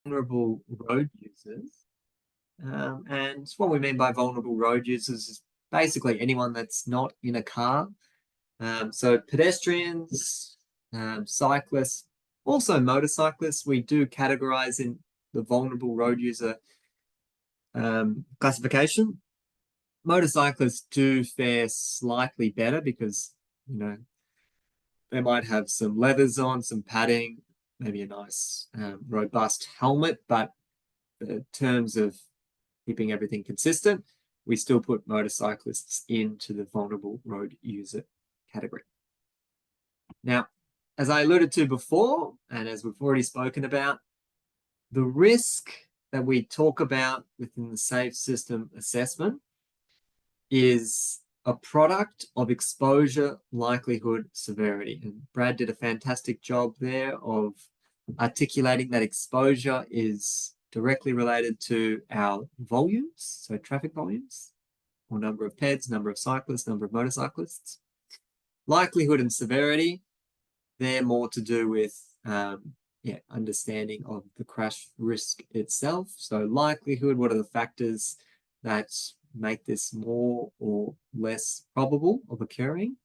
vulnerable road users. And what we mean by vulnerable road users is basically anyone that's not in a car. So pedestrians, cyclists, also motorcyclists, we do categorize in the vulnerable road user classification. Motorcyclists do fare slightly better because, they might have some leathers on, some padding, maybe a nice robust helmet, but in terms of keeping everything consistent, we still put motorcyclists into the vulnerable road user category. Now, as I alluded to before, and as we've already spoken about, the risk that we talk about within the Safe System assessment is a product of exposure, likelihood, severity. And Brad did a fantastic job there of articulating that exposure is directly related to our volumes, so traffic volumes, or number of PEDs, number of cyclists, number of motorcyclists. Likelihood and severity, they're more to do with understanding of the crash risk itself. So likelihood, what are the factors that make this more or less probable of occurring?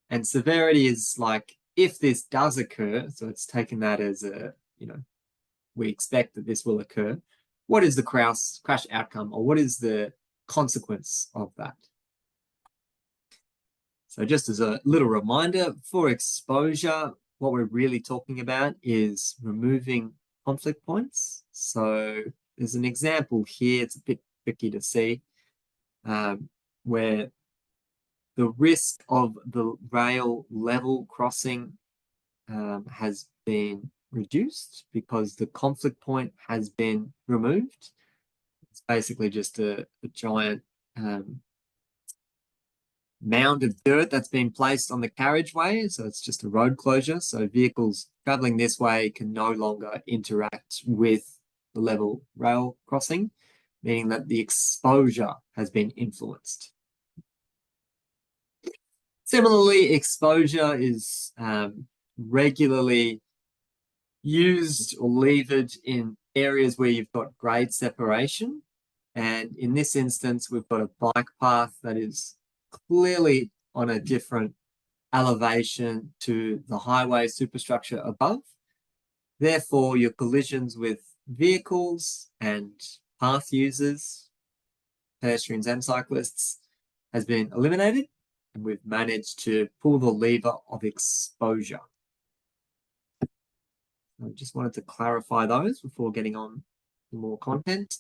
And severity is like, if this does occur, so it's taken that as a, we expect that this will occur, what is the crash outcome, or what is the consequence of that? So just as a little reminder, for exposure, what we're really talking about is removing conflict points. So there's an example here, it's a bit tricky to see, where the risk of the rail level crossing has been reduced because the conflict point has been removed. It's basically just a giant mound of dirt that's been placed on the carriageway. So it's just a road closure. So vehicles traveling this way can no longer interact with the level rail crossing, meaning that the exposure has been influenced. Similarly, exposure is regularly used or levered in areas where you've got grade separation. And in this instance, we've got a bike path that is clearly on a different elevation to the highway superstructure above. Therefore, your collisions with vehicles and path users, pedestrians and cyclists, has been eliminated, and we've managed to pull the lever of exposure. I just wanted to clarify those before getting on to more content.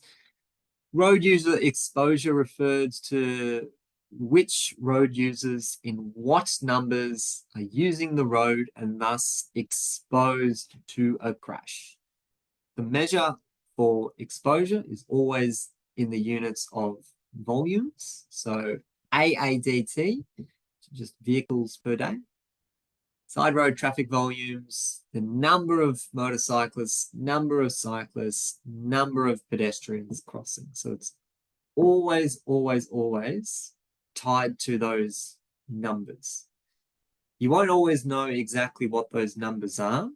Road user exposure refers to which road users in what numbers are using the road and thus exposed to a crash. The measure for exposure is always in the units of volumes. So AADT, just vehicles per day. Side road traffic volumes, the number of motorcyclists, number of cyclists, number of pedestrians crossing. So it's always, always, always tied to those numbers. You won't always know exactly what those numbers are.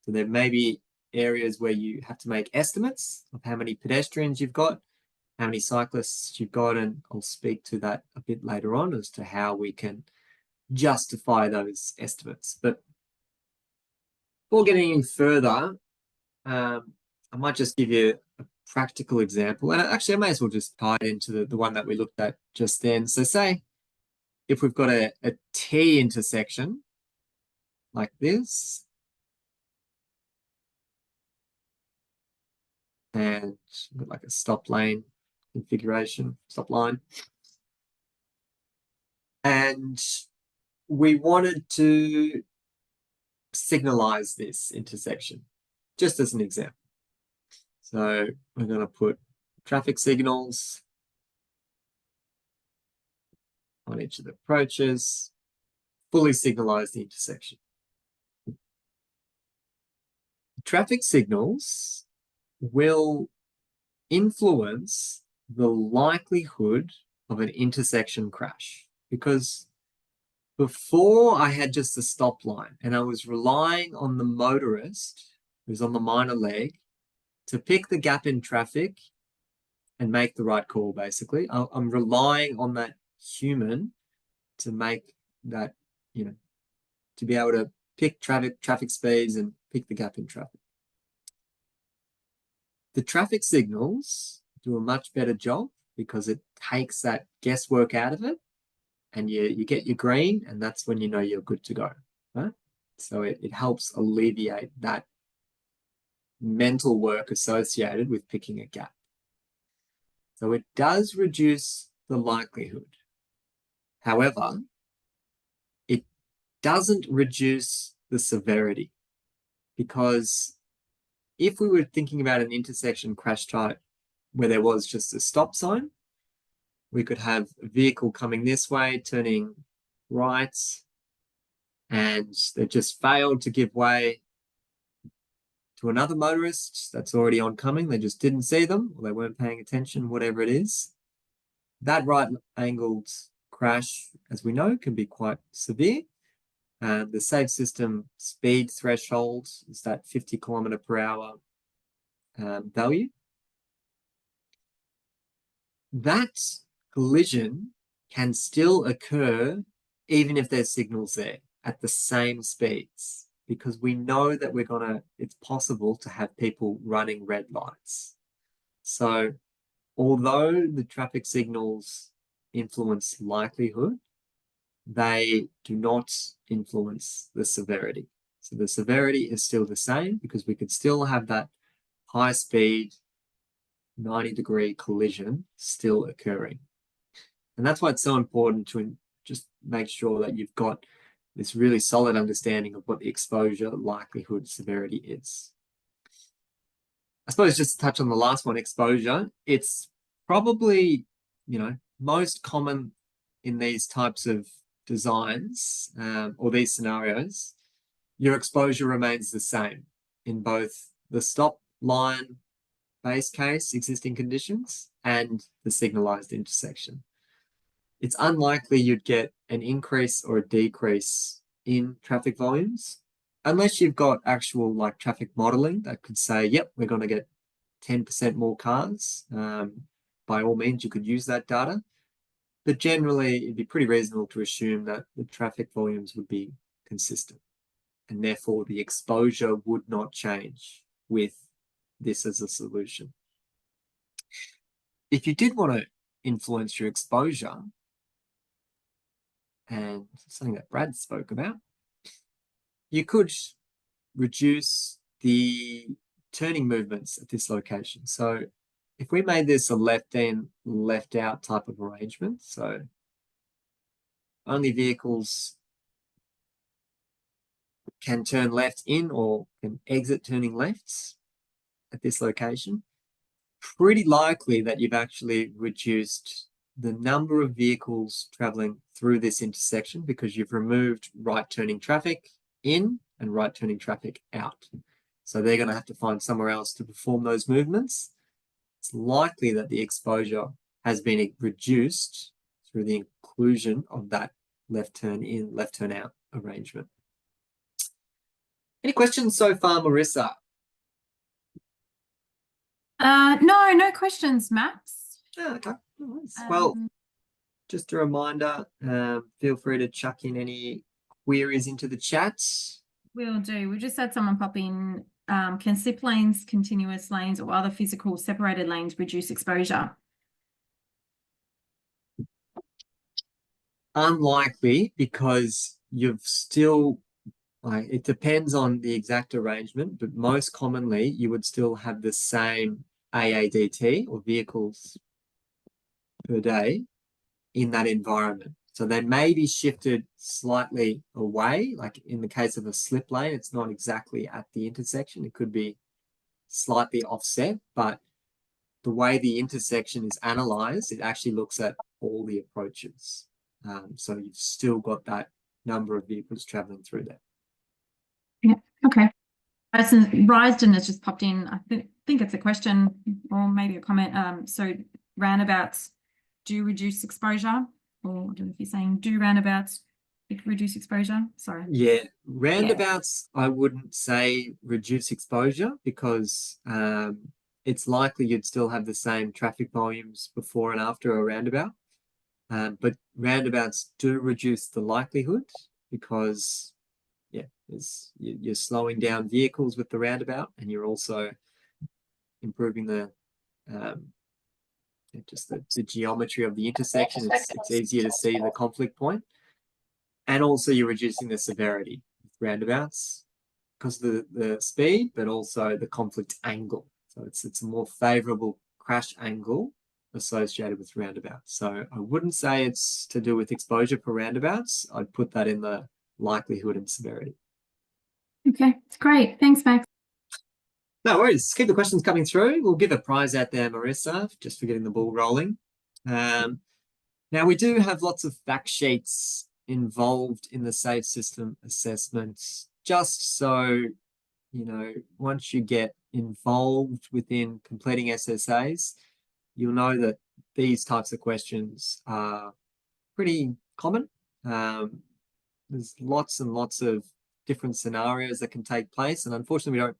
So there may be areas where you have to make estimates of how many pedestrians you've got, how many cyclists you've got, and I'll speak to that a bit later on as to how we can justify those estimates. But before getting any further, I might just give you a practical example. And actually, I may as well just tie it into the one that we looked at just then. So say if we've got a T intersection like this, and like a stop lane configuration, stop line, and we wanted to signalize this intersection, just as an example. So we're going to put traffic signals on each of the approaches, fully signalize the intersection. Traffic signals will influence the likelihood of an intersection crash, because before I had just a stop line and I was relying on the motorist who's on the minor leg to pick the gap in traffic and make the right call, basically. I'm relying on that human to make that, to be able to pick traffic speeds and pick the gap in traffic. The traffic signals do a much better job because it takes that guesswork out of it, and you get your green, and that's when you know you're good to go, right? So it helps alleviate that mental work associated with picking a gap. So it does reduce the likelihood. However, it doesn't reduce the severity, because if we were thinking about an intersection crash type where there was just a stop sign, we could have a vehicle coming this way, turning right, and they just failed to give way to another motorist that's already oncoming. They just didn't see them, or they weren't paying attention, whatever it is. That right-angled crash, as we know, can be quite severe. The safe system speed threshold is that 50 km/h value. That collision can still occur even if there's signals there at the same speeds, because we know that it's possible to have people running red lights. So although the traffic signals influence likelihood, they do not influence the severity. So the severity is still the same, because we could still have that high speed 90-degree collision still occurring. And that's why it's so important to just make sure that you've got this really solid understanding of what the exposure, likelihood, severity is. I suppose just to touch on the last one, exposure, it's probably, most common in these types of designs or these scenarios. Your exposure remains the same in both the stop line base case existing conditions and the signalized intersection. It's unlikely you'd get an increase or a decrease in traffic volumes unless you've got actual traffic modeling that could say, yep, we're going to get 10% more cars. By all means, you could use that data. But generally, it'd be pretty reasonable to assume that the traffic volumes would be consistent, and therefore the exposure would not change with this as a solution. If you did want to influence your exposure, and something that Brad spoke about, you could reduce the turning movements at this location. So if we made this a left in, left out type of arrangement, so only vehicles can turn left in or can exit turning lefts at this location, pretty likely that you've actually reduced the number of vehicles traveling through this intersection, because you've removed right turning traffic in and right turning traffic out. So they're going to have to find somewhere else to perform those movements. It's likely that the exposure has been reduced through the inclusion of that left turn in, left turn out arrangement. Any questions so far, Marissa? No questions, Max. Oh, okay. Well, just a reminder, feel free to chuck in any queries into the chat. Will do. We just had someone pop in. Can slip lanes, continuous lanes, or other physical separated lanes reduce exposure? Unlikely, because you've still, it depends on the exact arrangement, but most commonly you would still have the same AADT, or vehicles per day, in that environment. So they may be shifted slightly away, like in the case of a slip lane, it's not exactly at the intersection. It could be slightly offset, but the way the intersection is analyzed, it actually looks at all the approaches. So you've still got that number of vehicles traveling through there. Yeah, okay. Rysden has just popped in. I think it's a question or maybe a comment. So roundabouts do reduce exposure, or I don't know if you're saying do roundabouts reduce exposure? Sorry. Yeah, roundabouts, I wouldn't say reduce exposure, because it's likely you'd still have the same traffic volumes before and after a roundabout. But roundabouts do reduce the likelihood because, yeah, you're slowing down vehicles with the roundabout, and you're also improving the just the geometry of the intersection. It's easier to see the conflict point, and also you're reducing the severity with roundabouts because of the speed, but also the conflict angle. So it's a more favorable crash angle associated with roundabouts. So I wouldn't say it's to do with exposure for roundabouts. I'd put that in the likelihood and severity. Okay, great. Thanks, Max. No worries. Keep the questions coming through. We'll give a prize out there, Marissa, just for getting the ball rolling. Now, we do have lots of fact sheets involved in the Safe System assessments, just so, once you get involved within completing SSAs, you'll know that these types of questions are pretty common. There's lots and lots of different scenarios that can take place, and unfortunately, we don't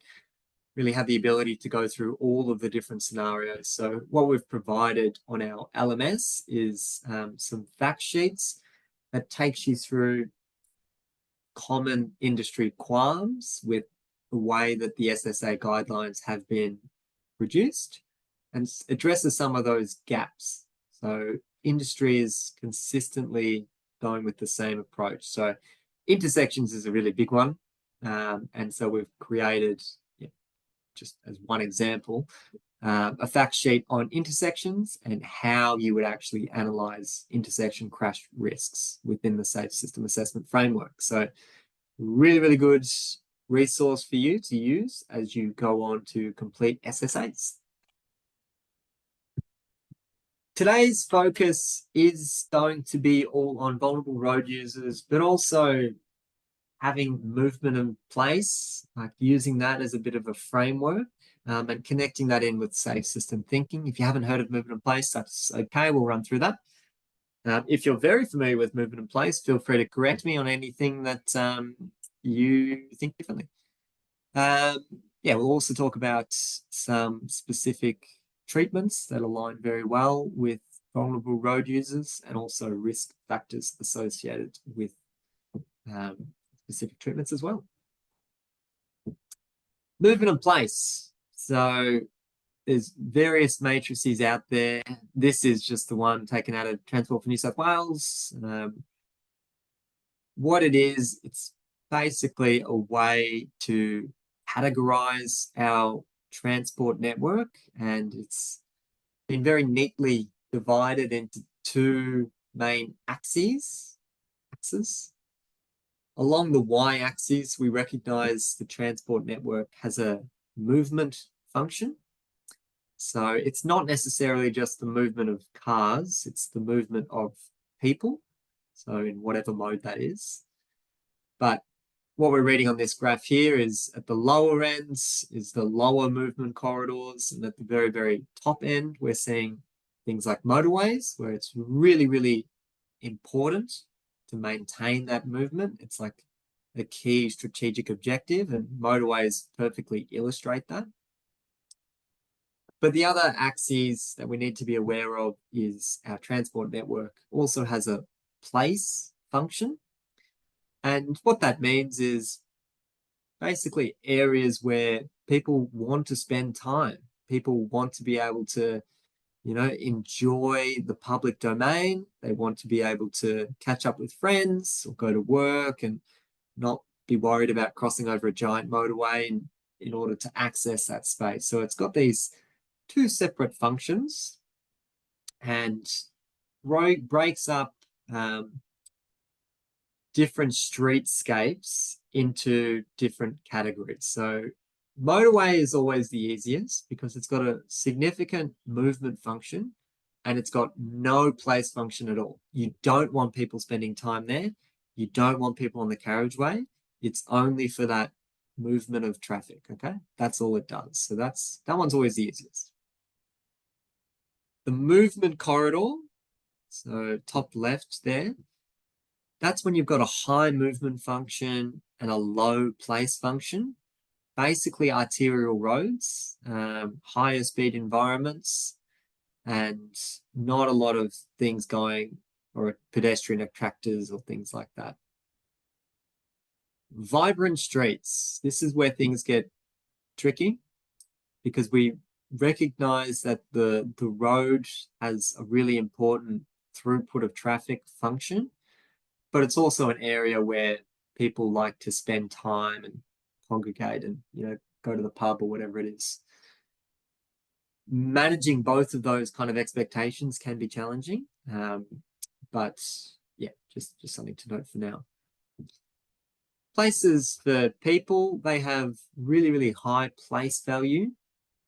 really have the ability to go through all of the different scenarios. So what we've provided on our LMS is some fact sheets that takes you through common industry qualms with the way that the SSA guidelines have been produced, and addresses some of those gaps. So industry is consistently going with the same approach. So intersections is a really big one. And so we've created, just as one example, a fact sheet on intersections and how you would actually analyze intersection crash risks within the Safe System Assessment Framework. So really, really good resource for you to use as you go on to complete SSAs. Today's focus is going to be all on vulnerable road users, but also having movement in place, like using that as a bit of a framework, and connecting that in with safe system thinking. If you haven't heard of movement in place, that's okay. We'll run through that. If you're very familiar with movement in place, feel free to correct me on anything that you think differently. We'll also talk about some specific treatments that align very well with vulnerable road users, and also risk factors associated with specific treatments as well. Movement in place. So there's various matrices out there. This is just the one taken out of Transport for New South Wales. What it is, it's basically a way to categorize our transport network, and it's been very neatly divided into two main axes. Along the y-axis, we recognize the transport network has a movement function. So it's not necessarily just the movement of cars, it's the movement of people, so in whatever mode that is. But what we're reading on this graph here is at the lower ends is the lower movement corridors, and at the very, very top end, we're seeing things like motorways, where it's really, really important to maintain that movement. It's like a key strategic objective, and motorways perfectly illustrate that. But the other axes that we need to be aware of is our transport network also has a place function. And what that means is basically areas where people want to spend time. People want to be able to, enjoy the public domain. They want to be able to catch up with friends or go to work and not be worried about crossing over a giant motorway in order to access that space. So it's got these two separate functions, and breaks up different streetscapes into different categories. So motorway is always the easiest because it's got a significant movement function and it's got no place function at all. You don't want people spending time there. You don't want people on the carriageway. It's only for that movement of traffic, okay? That's all it does. So that one's always the easiest. The movement corridor, so top left there, that's when you've got a high movement function and a low place function. basically arterial roads, higher speed environments, and not a lot of things going, or pedestrian attractors or things like that. Vibrant streets. This is where things get tricky, because we recognize that the road has a really important throughput of traffic function, but it's also an area where people like to spend time and congregate and, you know, go to the pub or whatever it is. Managing both of those kind of expectations can be challenging, but yeah, just something to note for now. Places for people, they have really, really high place value,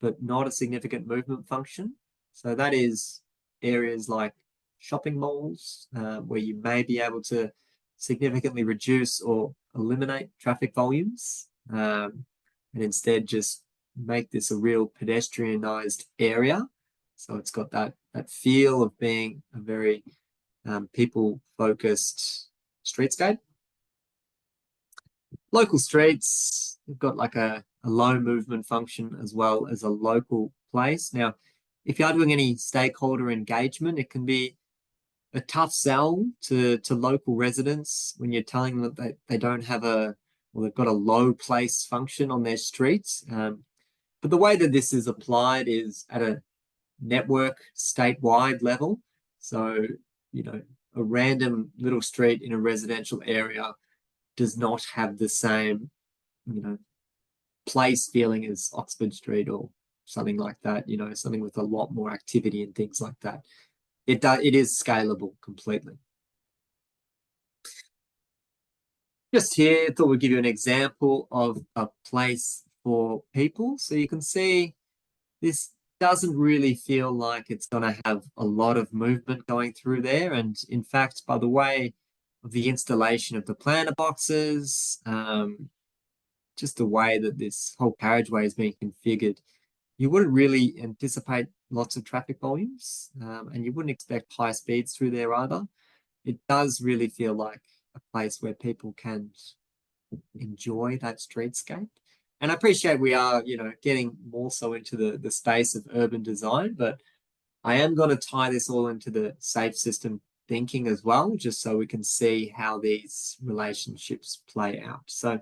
but not a significant movement function. So that is areas like shopping malls, where you may be able to significantly reduce or eliminate traffic volumes, and instead just make this a real pedestrianized area. So it's got that feel of being a very people-focused streetscape. Local streets, they've got like a low movement function as well as a local place. Now, if you are doing any stakeholder engagement, it can be a tough sell to local residents when you're telling them that they don't have they've got a low place function on their streets. But the way that this is applied is at a network statewide level. So, you know, a random little street in a residential area does not have the same, you know, place feeling as Oxford Street or something like that, you know, something with a lot more activity and things like that. It is scalable completely. Just here, I thought we'd give you an example of a place for people. So you can see this doesn't really feel like it's going to have a lot of movement going through there. And in fact, by the way of the installation of the planter boxes, just the way that this whole carriageway is being configured, you wouldn't really anticipate lots of traffic volumes, and you wouldn't expect high speeds through there either. It does really feel like a place where people can enjoy that streetscape. And I appreciate we are, you know, getting more so into the space of urban design, but I am going to tie this all into the safe system thinking as well, just so we can see how these relationships play out. So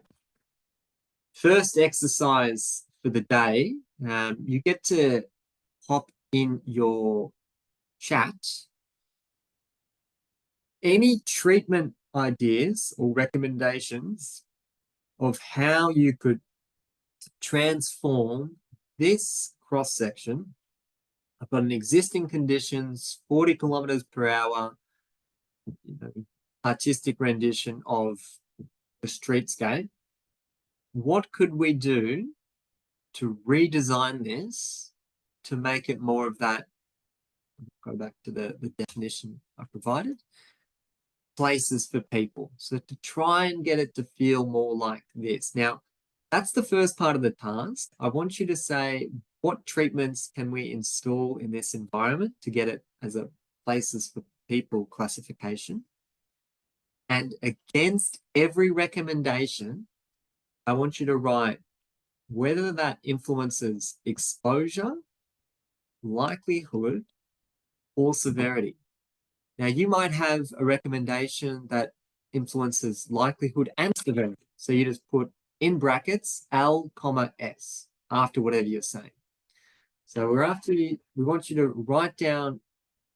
first exercise for the day, you get to pop in your chat any treatment ideas or recommendations of how you could transform this cross section. I've got an existing conditions, 40 kilometers per hour, you know, artistic rendition of the streetscape. What could we do to redesign this to make it more of that? Go back to the definition I provided. Places for people. So to try and get it to feel more like this. Now, that's the first part of the task. I want you to say, what treatments can we install in this environment to get it as a places for people classification? And against every recommendation, I want you to write whether that influences exposure, likelihood, or severity. Now, you might have a recommendation that influences likelihood and severity. So you just put in brackets L, S after whatever you're saying. So we want you to write down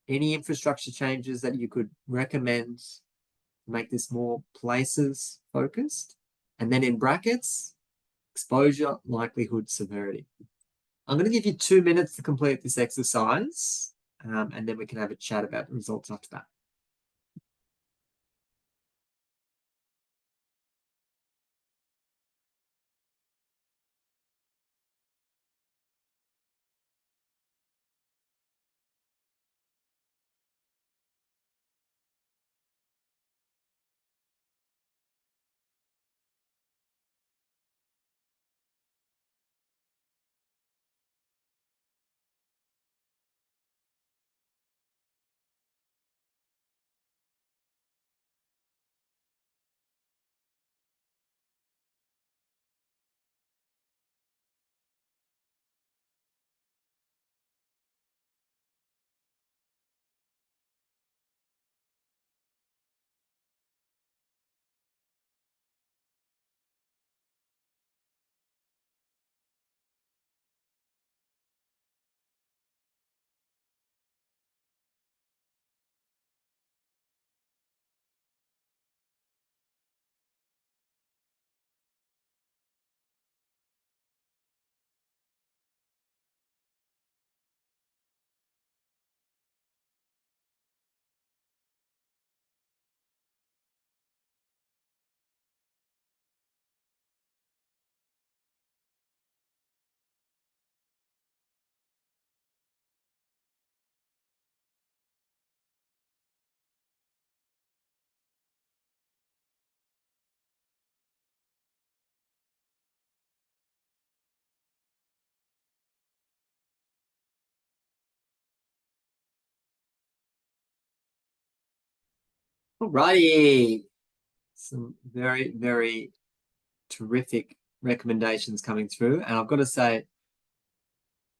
any infrastructure changes that you could recommend to make this more places focused. And then in brackets, exposure, likelihood, severity. I'm going to give you 2 minutes to complete this exercise, and then we can have a chat about the results after that. Alrighty. Some very, very terrific recommendations coming through. And I've got to say,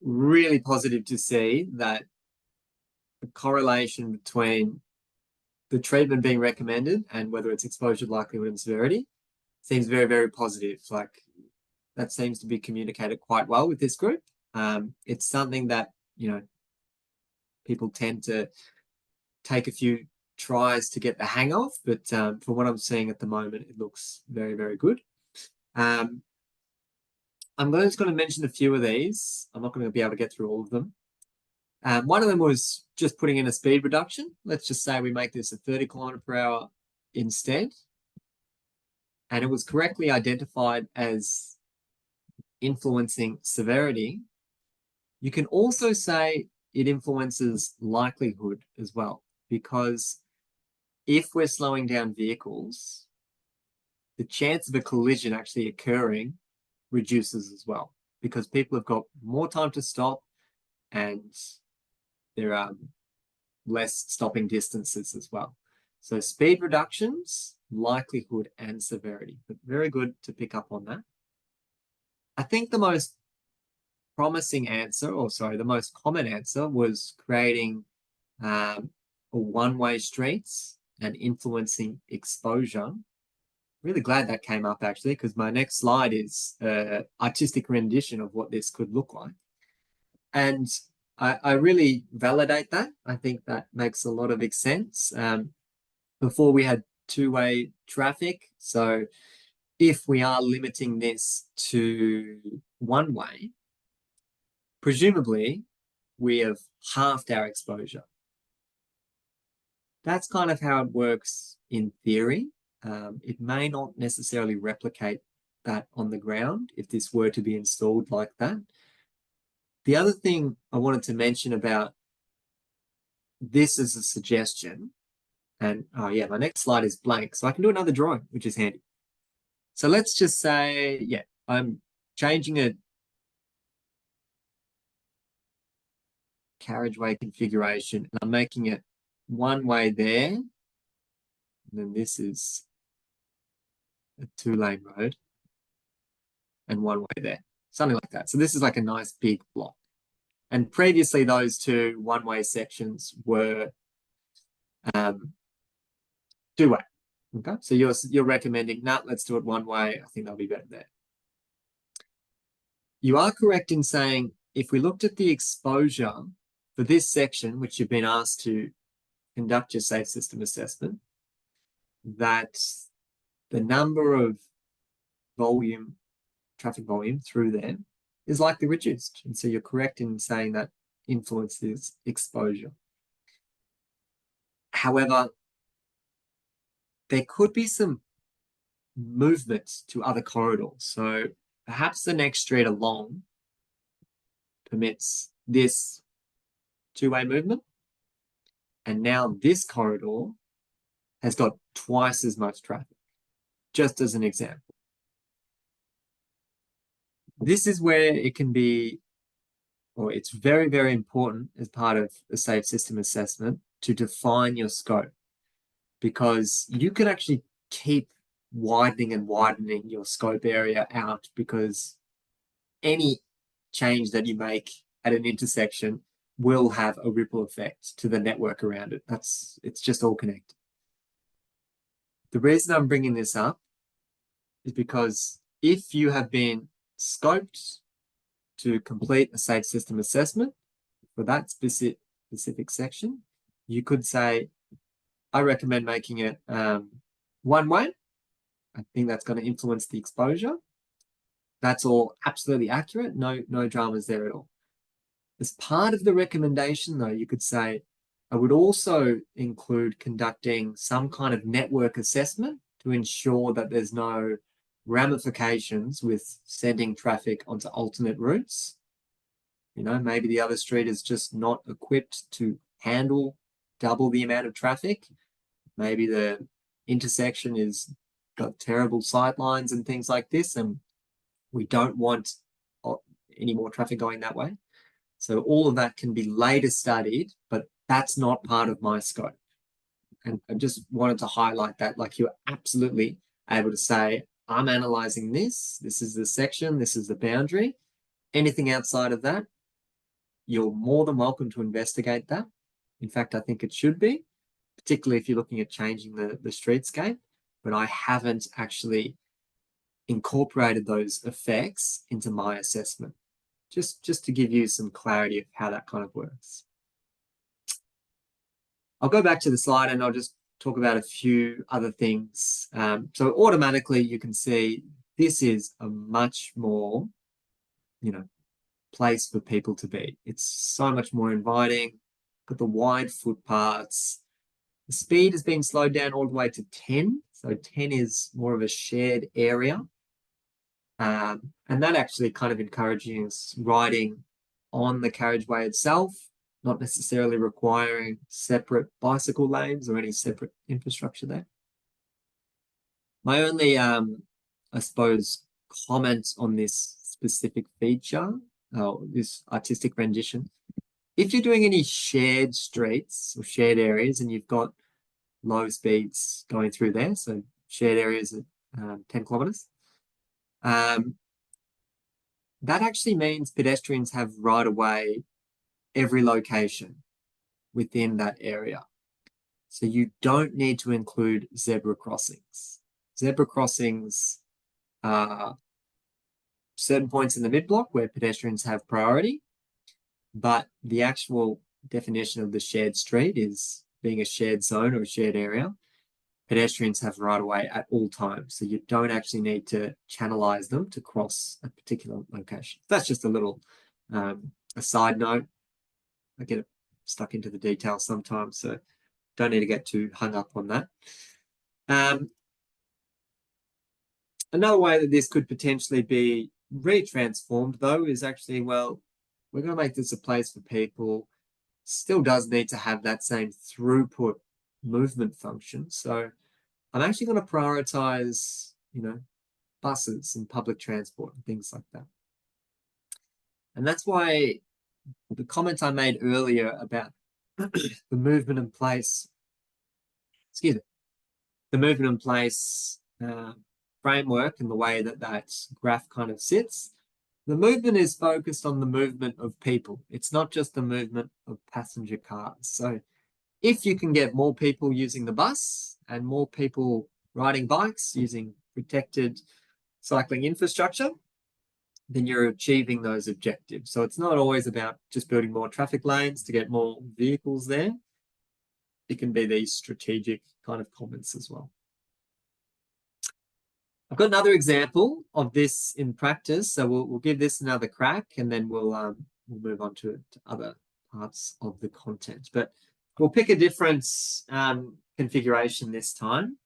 really positive to see that the correlation between the treatment being recommended and whether it's exposure, likelihood, and severity seems very, very positive. Like that seems to be communicated quite well with this group. It's something that, people tend to take a few tries to get the hang of, but from what I'm seeing at the moment, it looks very, very good. I'm just going to mention a few of these. I'm not going to be able to get through all of them. One of them was just putting in a speed reduction. Let's just say we make this a 30 kilometer per hour instead. And it was correctly identified as influencing severity. You can also say it influences likelihood as well, because if we're slowing down vehicles, the chance of a collision actually occurring reduces as well, because people have got more time to stop and there are less stopping distances as well. So speed reductions, likelihood, and severity, but very good to pick up on that. I think the most promising answer, the most common answer was creating one-way streets and influencing exposure. Really glad that came up actually, because my next slide is artistic rendition of what this could look like. And I really validate that. I think that makes a lot of sense. Before we had two-way traffic. So if we are limiting this to one way, presumably we have halved our exposure. That's kind of how it works in theory. It may not necessarily replicate that on the ground if this were to be installed like that. The other thing I wanted to mention about this as a suggestion, and oh yeah, my next slide is blank, so I can do another drawing, which is handy. So let's just say, yeah, I'm changing a carriageway configuration and I'm making it one way there. And then this is a two-lane road and one way there, something like that. So this is like a nice big block. And previously those two one-way sections were two-way. Okay, so you're recommending, nah, let's do it one way. I think that'll be better there. You are correct in saying if we looked at the exposure for this section, which you've been asked to conduct your safe system assessment, that the number of traffic volume through there is likely reduced. And so you're correct in saying that influences exposure. However, there could be some movement to other corridors. So perhaps the next street along permits this two-way movement. And now this corridor has got twice as much traffic, just as an example. This is where it can be, or it's very, very important as part of a safe system assessment to define your scope, because you can actually keep widening and widening your scope area out, because any change that you make at an intersection will have a ripple effect to the network around it. It's just all connected. The reason I'm bringing this up is because if you have been scoped to complete a safe system assessment for that specific section, you could say, I recommend making it one way. I think that's going to influence the exposure. That's all absolutely accurate. No dramas there at all. As part of the recommendation, though, you could say, I would also include conducting some kind of network assessment to ensure that there's no ramifications with sending traffic onto alternate routes. Maybe the other street is just not equipped to handle double the amount of traffic. Maybe the intersection is got terrible sight lines and things like this, and we don't want any more traffic going that way. So all of that can be later studied, but that's not part of my scope. And I just wanted to highlight that, like, you're absolutely able to say, I'm analyzing this. This is the section. This is the boundary. Anything outside of that, you're more than welcome to investigate that. In fact, I think it should be, particularly if you're looking at changing the streetscape. But I haven't actually incorporated those effects into my assessment, just to give you some clarity of how that kind of works. I'll go back to the slide and I'll just talk about a few other things. So automatically you can see this is a much more, place for people to be. It's so much more inviting. Got the wide footpaths. The speed has been slowed down all the way to 10. So 10 is more of a shared area. And that actually kind of encourages riding on the carriageway itself, not necessarily requiring separate bicycle lanes or any separate infrastructure there. My only, I suppose, comment on this specific feature, this artistic rendition, if you're doing any shared streets or shared areas and you've got low speeds going through there, so shared areas at 10 kilometers, that actually means pedestrians have right of way every location within that area. So you don't need to include zebra crossings. Zebra crossings are certain points in the mid-block where pedestrians have priority, but the actual definition of the shared street is being a shared zone or a shared area. Pedestrians have right of way at all times, so you don't actually need to channelize them to cross a particular location. That's just a little a side note. I get stuck into the details sometimes, so don't need to get too hung up on that. Another way that this could potentially be retransformed, though, is actually, well, we're going to make this a place for people. Still does need to have that same throughput movement function. So I'm actually going to prioritize, buses and public transport and things like that. And that's why the comment I made earlier about the movement in place, the movement in place framework and the way that that graph kind of sits, the movement is focused on the movement of people. It's not just the movement of passenger cars. So if you can get more people using the bus and more people riding bikes using protected cycling infrastructure, then you're achieving those objectives. So it's not always about just building more traffic lanes to get more vehicles there. It can be these strategic kind of comments as well. I've got another example of this in practice, so we'll give this another crack, and then we'll move on to other parts of the content. But we'll pick a different configuration this time.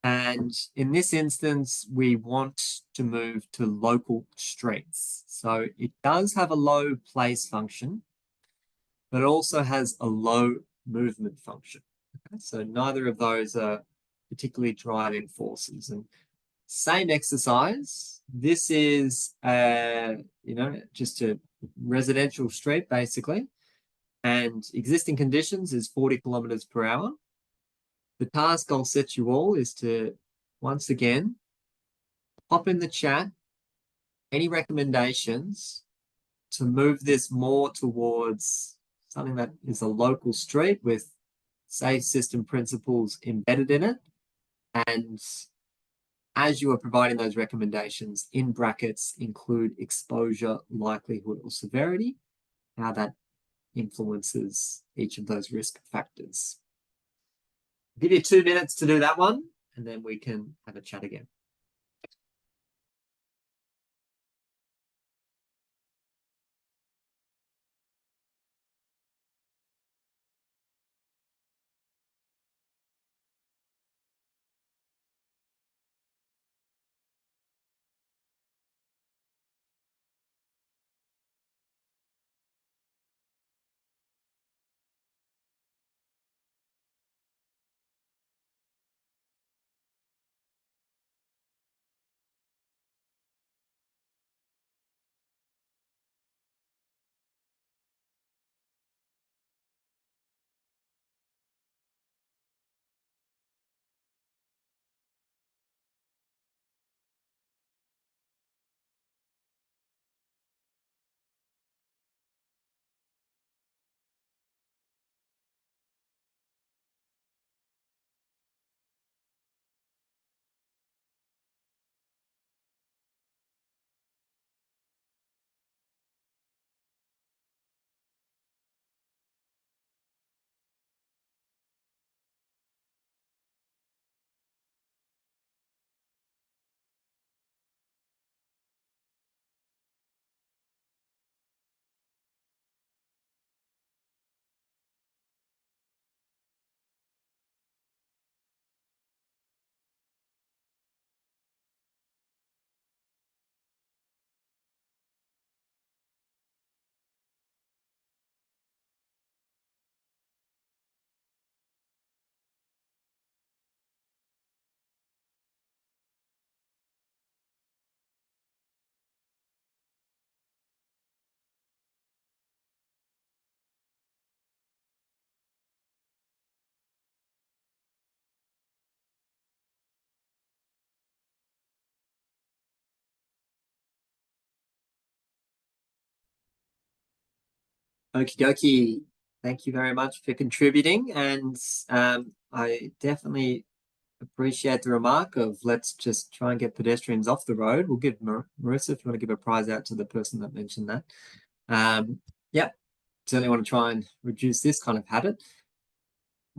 And in this instance, we want to move to local streets. So it does have a low place function, but it also has a low movement function. Okay? So neither of those are particularly driving forces. And same exercise. This is, just a residential street, basically. And existing conditions is 40 kilometers per hour. The task I'll set you all is to, once again, pop in the chat any recommendations to move this more towards something that is a local street with safe system principles embedded in it. And as you are providing those recommendations, in brackets, include exposure, likelihood, or severity, how that influences each of those risk factors. I'll give you 2 minutes to do that one, and then we can have a chat again. Okie dokie. Thank you very much for contributing. And I definitely appreciate the remark of let's just try and get pedestrians off the road. We'll give Marissa, if you want to give a prize out to the person that mentioned that. Yeah, certainly want to try and reduce this kind of habit.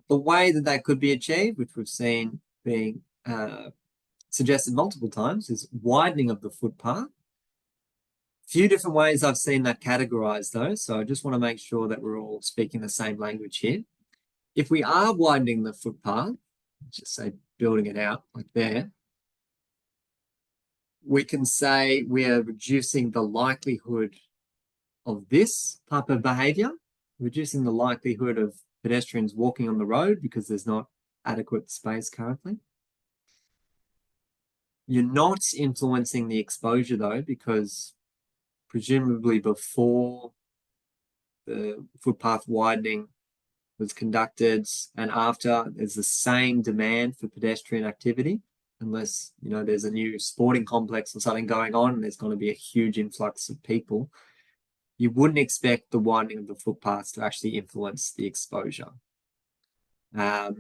The way that that could be achieved, which we've seen being suggested multiple times, is widening of the footpath. Few different ways I've seen that categorized though, so I just want to make sure that we're all speaking the same language here. If we are widening the footpath, just say building it out like there, we can say we are reducing the likelihood of this type of behavior, reducing the likelihood of pedestrians walking on the road because there's not adequate space currently. You're not influencing the exposure though, because presumably before the footpath widening was conducted and after, there's the same demand for pedestrian activity, unless, you know, there's a new sporting complex or something going on and there's going to be a huge influx of people. You wouldn't expect the widening of the footpaths to actually influence the exposure. Yeah,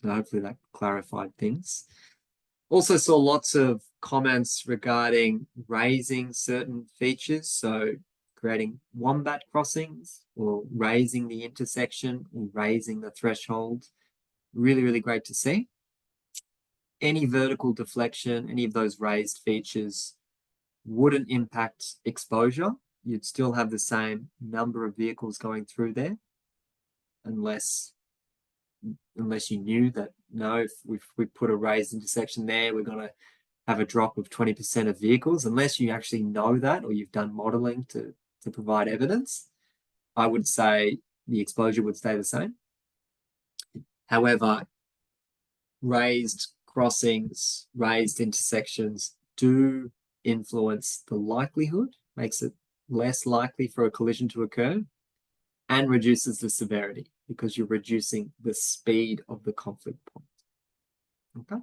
so hopefully that clarified things. Also saw lots of comments regarding raising certain features, so creating wombat crossings or raising the intersection or raising the threshold. Really, really great to see. Any vertical deflection, any of those raised features wouldn't impact exposure. You'd still have the same number of vehicles going through there, unless you knew that, no, if we put a raised intersection there, we're going to have a drop of 20% of vehicles. Unless you actually know that or you've done modeling to provide evidence, I would say the exposure would stay the same. However, raised crossings, raised intersections do influence the likelihood, makes it less likely for a collision to occur, and reduces the severity because you're reducing the speed of the conflict point. Okay.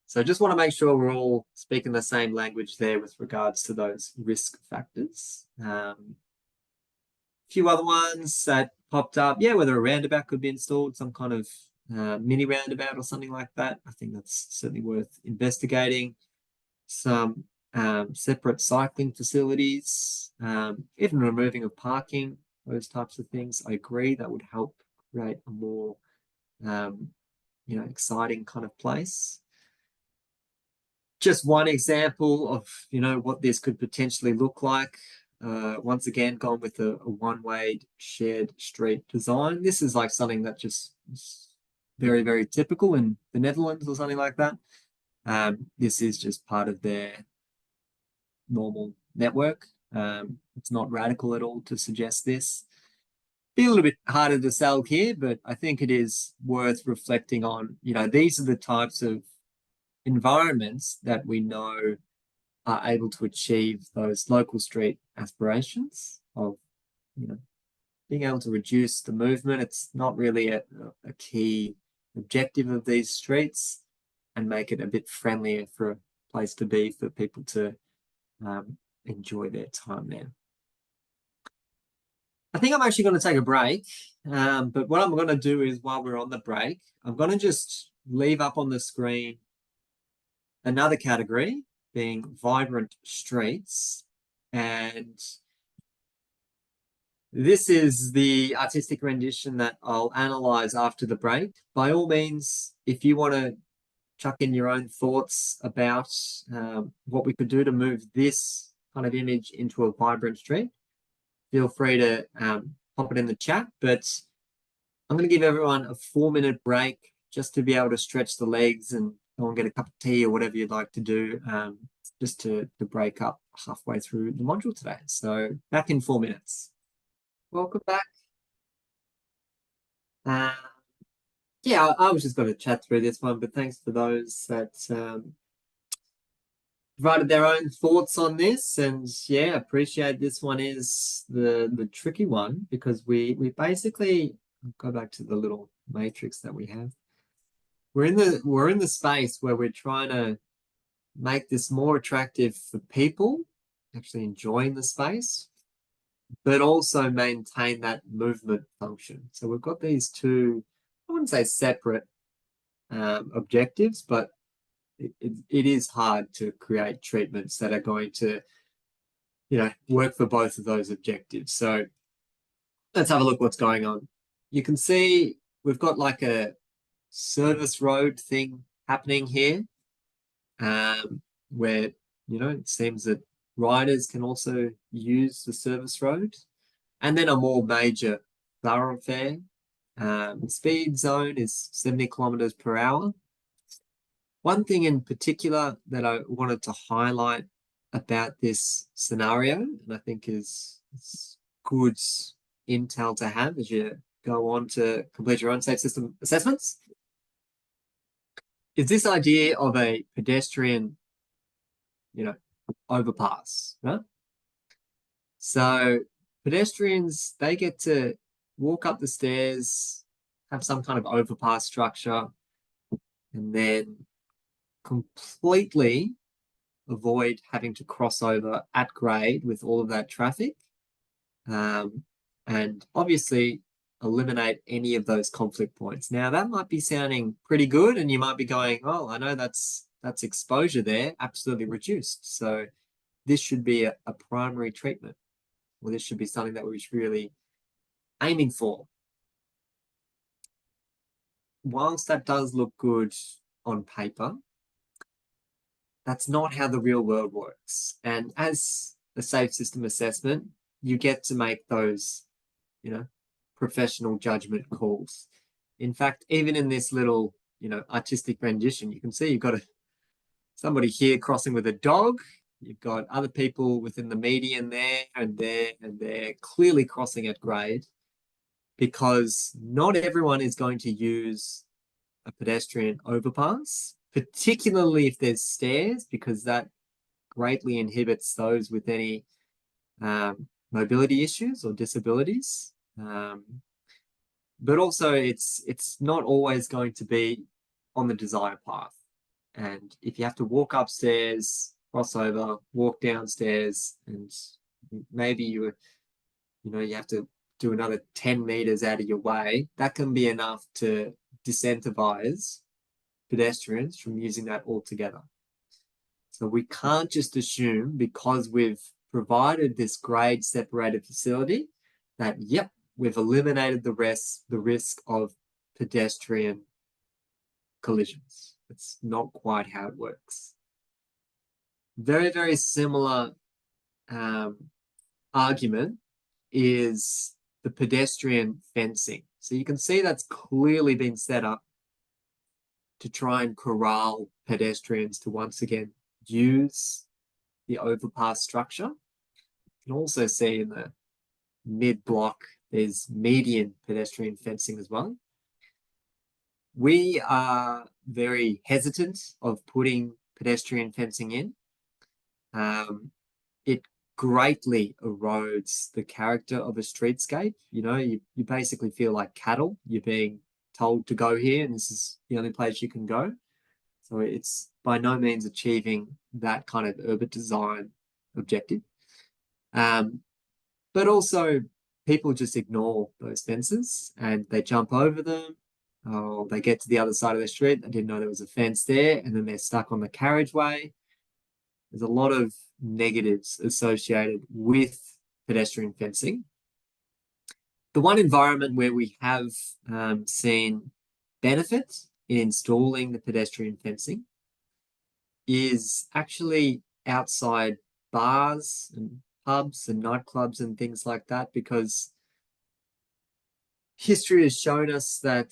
So just want to make sure we're all speaking the same language there with regards to those risk factors. A few other ones that popped up. Yeah, whether a roundabout could be installed, some kind of mini roundabout or something like that. I think that's certainly worth investigating. Some separate cycling facilities, even removing of parking, those types of things. I agree that would help create a more, exciting kind of place. Just one example of, what this could potentially look like. Once again, gone with a one-way shared street design. This is like something that just is very, very typical in the Netherlands or something like that. This is just part of their normal network. It's not radical at all to suggest this. Be a little bit harder to sell here, but I think it is worth reflecting on. These are the types of environments that we know are able to achieve those local street aspirations of, being able to reduce the movement. It's not really a key objective of these streets, and make it a bit friendlier for a place to be for people to enjoy their time there. I think I'm actually going to take a break, but what I'm going to do is, while we're on the break, I'm going to just leave up on the screen another category, being vibrant streets. And this is the artistic rendition that I'll analyze after the break. By all means, if you want to chuck in your own thoughts about what we could do to move this kind of image into a vibrant street, feel free to pop it in the chat. But I'm going to give everyone a 4-minute break just to be able to stretch the legs and go and get a cup of tea or whatever you'd like to do, just to break up halfway through the module today. So back in 4 minutes. Welcome back. Yeah, I was just going to chat through this one, but thanks for those that provided their own thoughts on this. And yeah, appreciate this one is the tricky one, because we basically go back to the little matrix that we have. We're in the space where we're trying to make this more attractive for people actually enjoying the space, but also maintain that movement function. So we've got these two, I wouldn't say separate objectives, but it is hard to create treatments that are going to, work for both of those objectives. So let's have a look what's going on. You can see we've got like a service road thing happening here, where, it seems that riders can also use the service road. And then a more major thoroughfare. Speed zone is 70 kilometers per hour. One thing in particular that I wanted to highlight about this scenario, and I think is good intel to have as you go on to complete your own safe system assessments, is this idea of a pedestrian, overpass, right? So pedestrians, they get to walk up the stairs, have some kind of overpass structure, and then completely avoid having to cross over at grade with all of that traffic. And obviously eliminate any of those conflict points. Now that might be sounding pretty good, and you might be going, oh, I know that's exposure there, absolutely reduced. So this should be a primary treatment. Well, this should be something that we should really aiming for. Whilst that does look good on paper, that's not how the real world works. And as a safe system assessment, you get to make those, professional judgment calls. In fact, even in this little, artistic rendition, you can see you've got somebody here crossing with a dog. You've got other people within the median there and there and there, clearly crossing at grade, because not everyone is going to use a pedestrian overpass, particularly if there's stairs, because that greatly inhibits those with any mobility issues or disabilities. But also it's not always going to be on the desired path. And if you have to walk upstairs, cross over, walk downstairs, and maybe you have to do another 10 meters out of your way, that can be enough to disincentivize pedestrians from using that altogether. So we can't just assume, because we've provided this grade separated facility, that yep, we've eliminated the risk of pedestrian collisions. It's not quite how it works. Very, very similar argument is the pedestrian fencing. So you can see that's clearly been set up to try and corral pedestrians to once again use the overpass structure. You can also see in the mid-block there's median pedestrian fencing as well. We are very hesitant of putting pedestrian fencing in. It greatly erodes the character of a streetscape. You basically feel like cattle. You're being told to go here, and this is the only place you can go. So it's by no means achieving that kind of urban design objective. But also people just ignore those fences and they jump over them. Oh, they get to the other side of the street. They didn't know there was a fence there, and then they're stuck on the carriageway. There's a lot of negatives associated with pedestrian fencing. The one environment where we have seen benefit in installing the pedestrian fencing is actually outside bars and pubs and nightclubs and things like that, because history has shown us that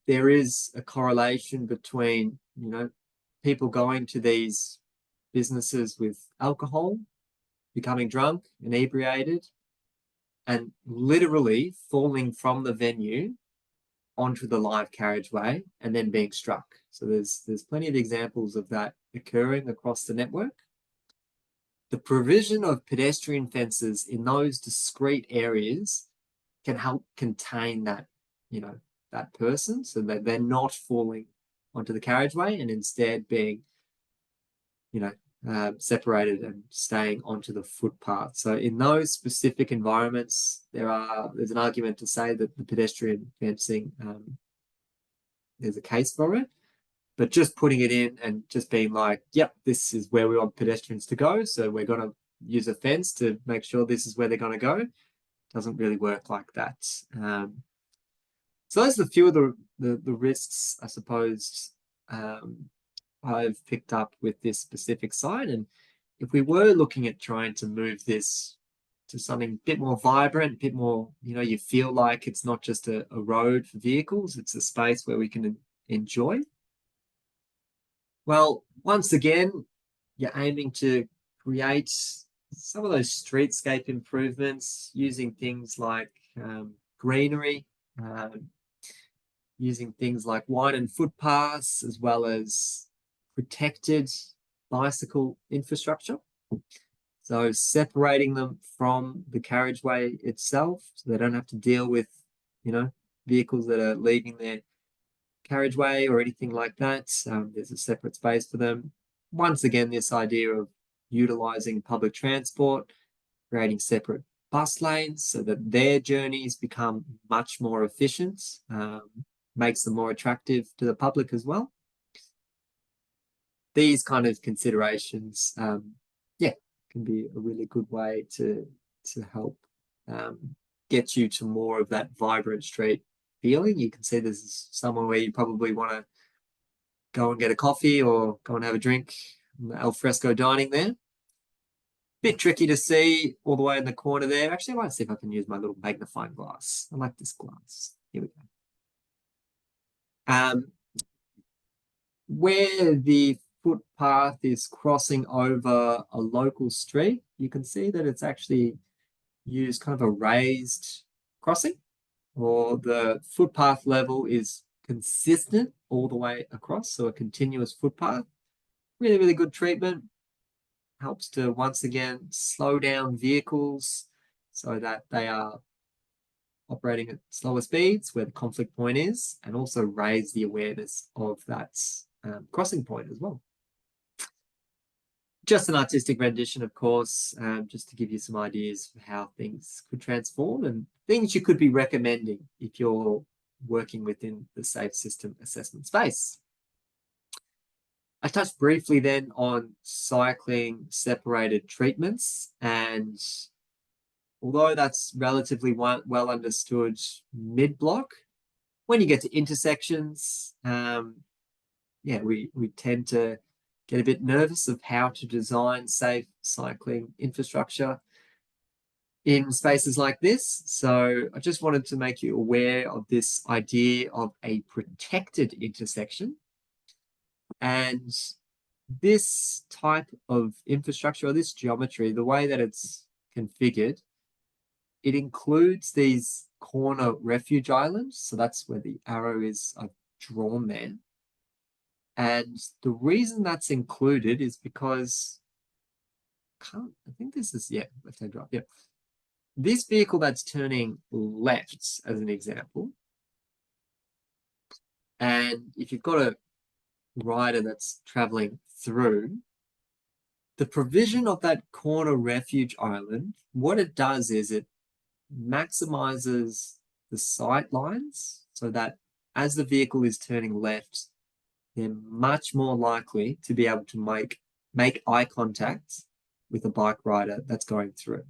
there is a correlation between, people going to these businesses with alcohol, becoming drunk, inebriated, and literally falling from the venue onto the live carriageway and then being struck. So there's plenty of examples of that occurring across the network. The provision of pedestrian fences in those discrete areas can help contain that, that person, so that they're not falling onto the carriageway and instead being, separated and staying onto the footpath. So in those specific environments, there's an argument to say that the pedestrian fencing, there's a case for it. But just putting it in and just being like, yep, this is where we want pedestrians to go, so we're going to use a fence to make sure this is where they're going to go, doesn't really work like that. So those are a few of the risks, I suppose, I've picked up with this specific site. And if we were looking at trying to move this to something a bit more vibrant, a bit more, you feel like it's not just a road for vehicles, it's a space where we can enjoy. Well, once again, you're aiming to create some of those streetscape improvements using things like greenery, using things like widen footpaths, as well as protected bicycle infrastructure. So separating them from the carriageway itself, so they don't have to deal with, vehicles that are leaving their carriageway or anything like that. There's a separate space for them. Once again, this idea of utilizing public transport, creating separate bus lanes so that their journeys become much more efficient, makes them more attractive to the public as well. These kind of considerations, can be a really good way to help get you to more of that vibrant street feeling. You can see this is somewhere where you probably want to go and get a coffee or go and have a drink. Al fresco dining there. Bit tricky to see all the way in the corner there. Actually, I might see if I can use my little magnifying glass. I like this glass. Here we go. Where the footpath is crossing over a local street, you can see that it's actually used kind of a raised crossing, or the footpath level is consistent all the way across, so a continuous footpath. Really, really good treatment. Helps to, once again, slow down vehicles so that they are operating at slower speeds where the conflict point is, and also raise the awareness of that crossing point as well. Just an artistic rendition, of course, just to give you some ideas of how things could transform and things you could be recommending if you're working within the Safe System assessment space. I touched briefly then on cycling separated treatments, and although that's relatively well understood mid-block, when you get to intersections, we tend to get a bit nervous of how to design safe cycling infrastructure in spaces like this. So I just wanted to make you aware of this idea of a protected intersection. And this type of infrastructure, or this geometry, the way that it's configured, it includes these corner refuge islands. So that's where the arrow is, I've drawn there. And the reason that's included is because, I think this is, left-hand drive, this vehicle that's turning left, as an example, and if you've got a rider that's traveling through, the provision of that corner refuge island, what it does is it maximizes the sight lines so that as the vehicle is turning left, they're much more likely to be able to make eye contact with a bike rider that's going through.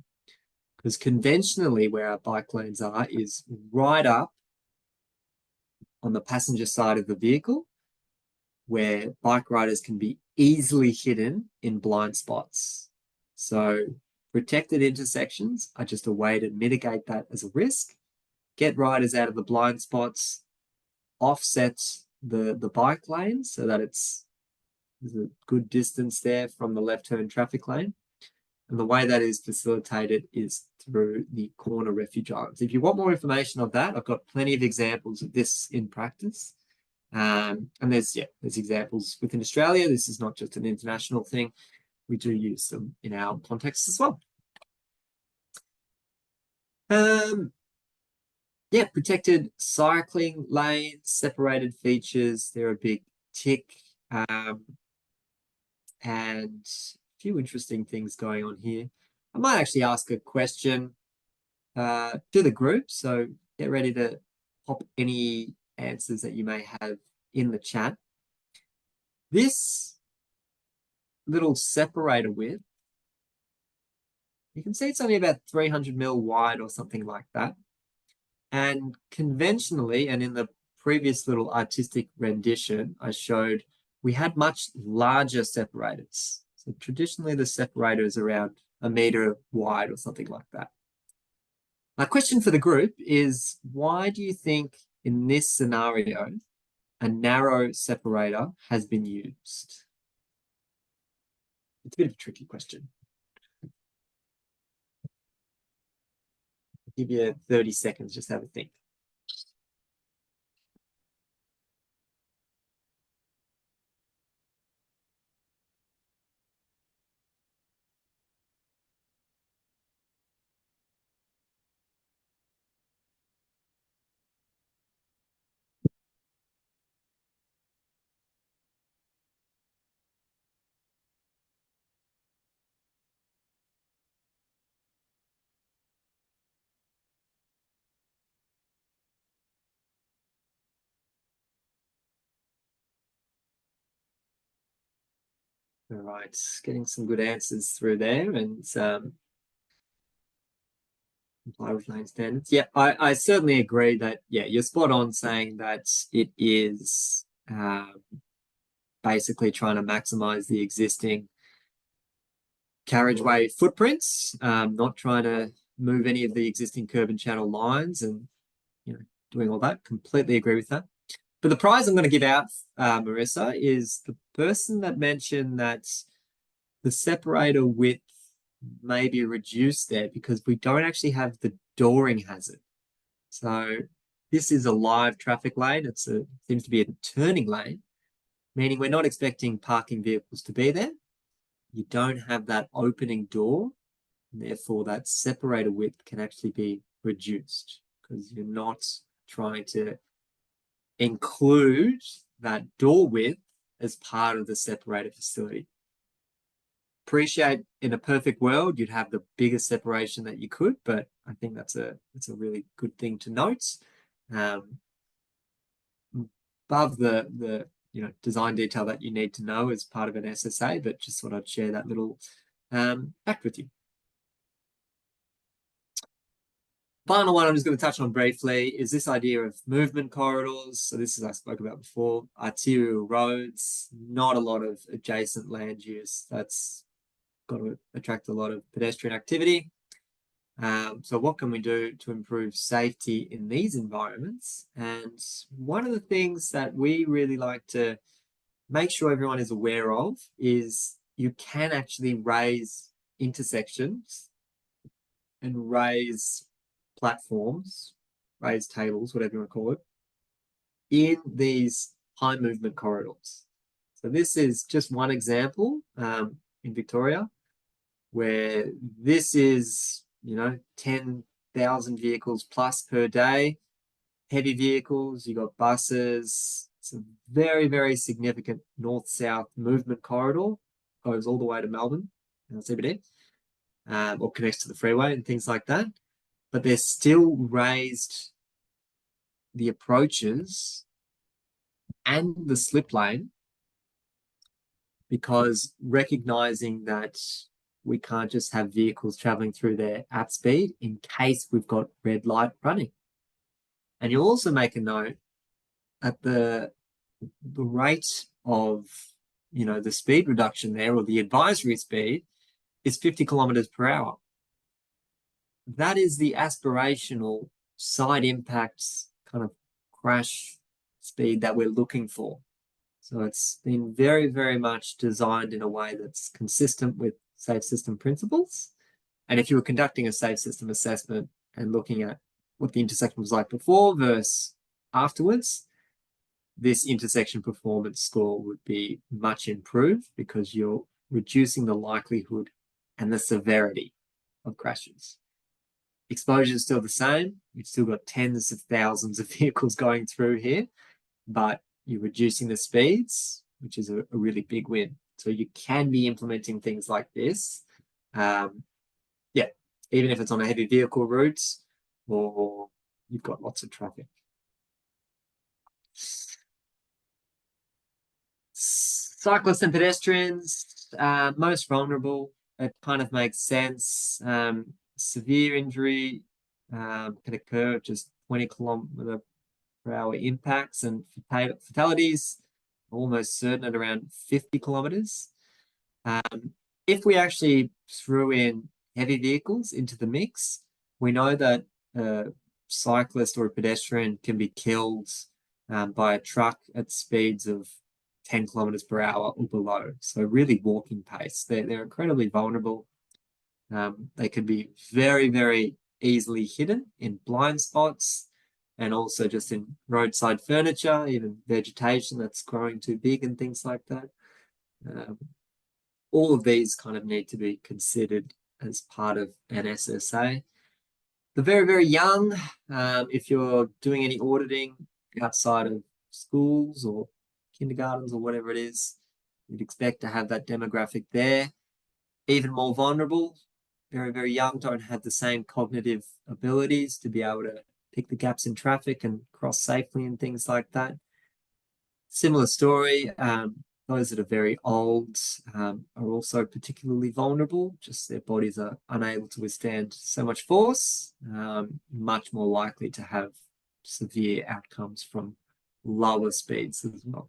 Because conventionally, where our bike lanes are is right up on the passenger side of the vehicle, where bike riders can be easily hidden in blind spots. So protected intersections are just a way to mitigate that as a risk, get riders out of the blind spots, offset the bike lane so that there's a good distance there from the left-turn traffic lane. And the way that is facilitated is through the corner refuge islands. If you want more information on that, I've got plenty of examples of this in practice. And there's examples within Australia. This is not just an international thing. We do use them in our context as well. Protected cycling lanes, separated features, they're a big tick. And few interesting things going on here. I might actually ask a question to the group, so get ready to pop any answers that you may have in the chat. This little separator width, you can see it's only about 300 mil wide or something like that. And conventionally, and in the previous little artistic rendition I showed, we had much larger separators. So traditionally the separator is around 1 meter wide or something like that. My question for the group is, why do you think in this scenario a narrow separator has been used? It's a bit of a tricky question. I'll give you 30 seconds, just have a think. All right, getting some good answers through there, and comply with lane standards. Yeah, I certainly agree that, yeah, you're spot on saying that it is basically trying to maximize the existing carriageway footprints, not trying to move any of the existing curb and channel lines and, you know, doing all that. Completely agree with that. But the prize I'm going to give out, Marissa, is the person that mentioned that the separator width may be reduced there because we don't actually have the dooring hazard. So this is a live traffic lane. It seems to be a turning lane, meaning we're not expecting parking vehicles to be there. You don't have that opening door, and therefore that separator width can actually be reduced because you're not trying to include that door width as part of the separator facility. Appreciate in a perfect world you'd have the biggest separation that you could, but I think that's a really good thing to note. Above the design detail that you need to know as part of an SSA, but just thought I'd share that little fact with you. Final one I'm just going to touch on briefly is this idea of movement corridors. So this is, I spoke about before, arterial roads, not a lot of adjacent land use. That's got to attract a lot of pedestrian activity. So what can we do to improve safety in these environments? And one of the things that we really like to make sure everyone is aware of is you can actually raise intersections and raise platforms, raise tables, whatever you want to call it, in these high movement corridors. So this is just one example in Victoria, where this is, 10,000 vehicles plus per day, heavy vehicles, you got buses. It's a very, very significant north-south movement corridor, goes all the way to Melbourne, CBD, or connects to the freeway and things like that. But they're still raised the approaches and the slip lane because recognizing that we can't just have vehicles traveling through there at speed in case we've got red light running. And you'll also make a note at the rate of, the speed reduction there, or the advisory speed, is 50 kilometers per hour. That is the aspirational side impacts kind of crash speed that we're looking for. So it's been very, very much designed in a way that's consistent with safe system principles. And if you were conducting a safe system assessment and looking at what the intersection was like before versus afterwards, this intersection performance score would be much improved because you're reducing the likelihood and the severity of crashes. Exposure is still the same. You've still got tens of thousands of vehicles going through here, but you're reducing the speeds, which is a really big win. So you can be implementing things like this. Yeah, even if it's on a heavy vehicle route or you've got lots of traffic. Cyclists and pedestrians, most vulnerable. It kind of makes sense. Severe injury can occur at just 20 km/h impacts, and fatalities almost certain at around 50 kilometers. If we actually threw in heavy vehicles into the mix, we know that a cyclist or a pedestrian can be killed by a truck at speeds of 10 km/h or below. So really walking pace. They're incredibly vulnerable. They could be very, very easily hidden in blind spots and also just in roadside furniture, even vegetation that's growing too big and things like that. All of these kind of need to be considered as part of an SSA. The very, very young, if you're doing any auditing outside of schools or kindergartens or whatever it is, you'd expect to have that demographic there. Even more vulnerable, very, very young, don't have the same cognitive abilities to be able to pick the gaps in traffic and cross safely and things like that. Similar story, those that are very old are also particularly vulnerable, just their bodies are unable to withstand so much force, much more likely to have severe outcomes from lower speeds as well.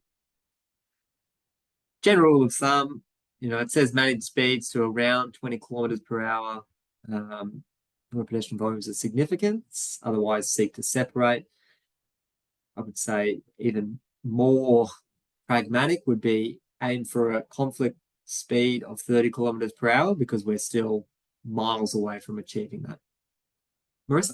General rule of thumb, it says manage speeds to around 20 km/h where pedestrian volumes are significant, otherwise seek to separate. I would say even more pragmatic would be aim for a conflict speed of 30 km/h because we're still miles away from achieving that. Marissa?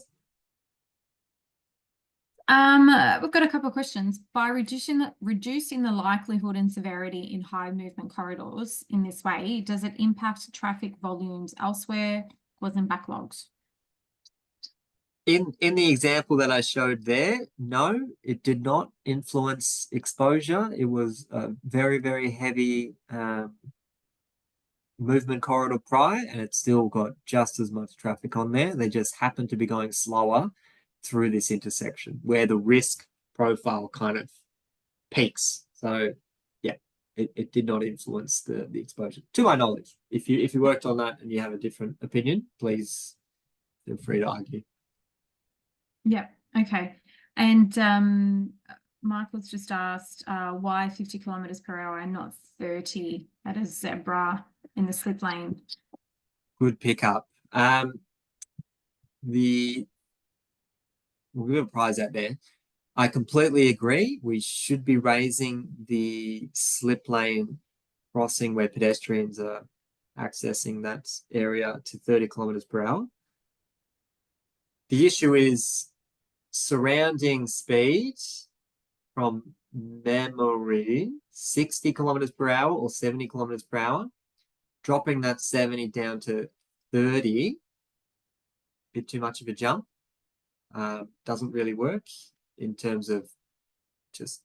We've got a couple of questions. By reducing the likelihood and severity in high movement corridors in this way, does it impact traffic volumes elsewhere, causing backlogs? In the example that I showed there, no, it did not influence exposure. It was a very, very heavy movement corridor prior, and it still got just as much traffic on there. They just happened to be going slower through this intersection where the risk profile kind of peaks. So yeah, it did not influence the exposure, to my knowledge. If you worked on that and you have a different opinion, please feel free to argue. Yeah, okay. And Michael's just asked why 50 km/h and not 30 at a zebra in the slip lane? Good pickup. We'll give a prize out there. I completely agree. We should be raising the slip lane crossing where pedestrians are accessing that area to 30 km/h. The issue is surrounding speed from memory, 60 km/h or 70 km/h. Dropping that 70 down to 30, bit too much of a jump. Doesn't really work in terms of just,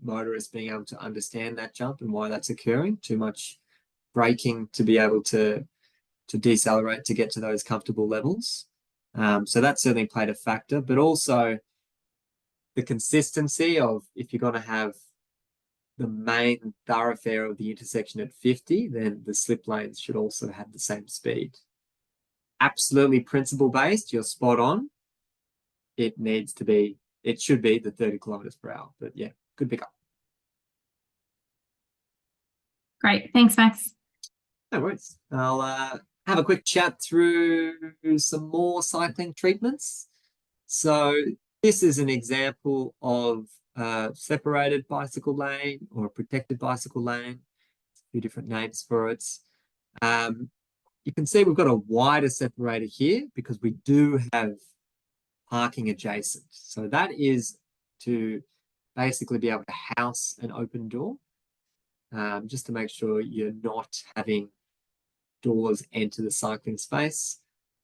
motorists being able to understand that jump and why that's occurring. Too much braking to be able to decelerate to get to those comfortable levels. So that certainly played a factor, but also the consistency of if you're going to have the main thoroughfare of the intersection at 50, then the slip lanes should also have the same speed. Absolutely principle based, you're spot on. It should be the 30 km/h, but yeah, good pickup. Great, thanks, Max. No worries. I'll have a quick chat through some more cycling treatments. So this is an example of a separated bicycle lane or a protected bicycle lane. A few different names for it. You can see we've got a wider separator here because we do have parking adjacent. So that is to basically be able to house an open door, just to make sure you're not having doors enter the cycling space.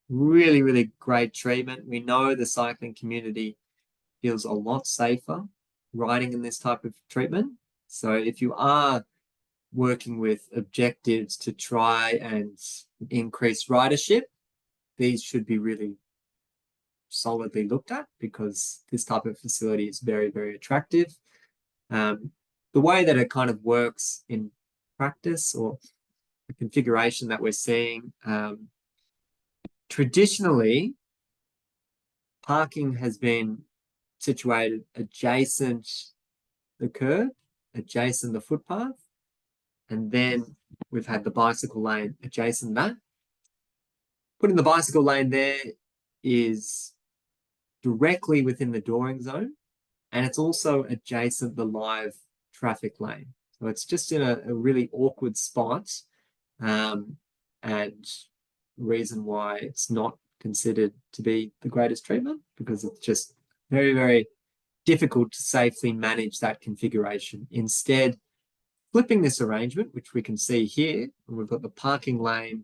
Really, really great treatment. We know the cycling community feels a lot safer riding in this type of treatment. So if you are working with objectives to try and increase ridership, these should be really solidly looked at because this type of facility is very, very attractive. The way that it kind of works in practice, or the configuration that we're seeing, traditionally, parking has been situated adjacent the curb, adjacent the footpath, and then we've had the bicycle lane adjacent that. Putting the bicycle lane there is directly within the dooring zone, and it's also adjacent the live traffic lane. So it's just in a really awkward spot, and reason why it's not considered to be the greatest treatment, because it's just very, very difficult to safely manage that configuration. Instead, flipping this arrangement, which we can see here, and we've got the parking lane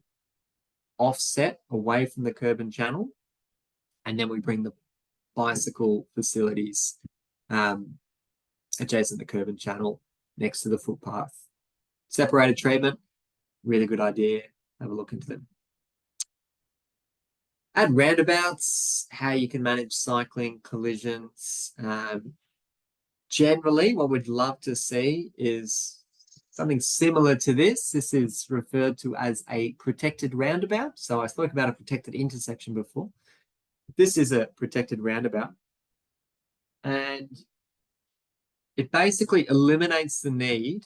offset away from the curb and channel, and then we bring the bicycle facilities adjacent the curb and channel next to the footpath. Separated treatment, really good idea. Have a look into them. At roundabouts, how you can manage cycling collisions. Generally, what we'd love to see is something similar to this. This is referred to as a protected roundabout. So I spoke about a protected intersection before. This is a protected roundabout. And it basically eliminates the need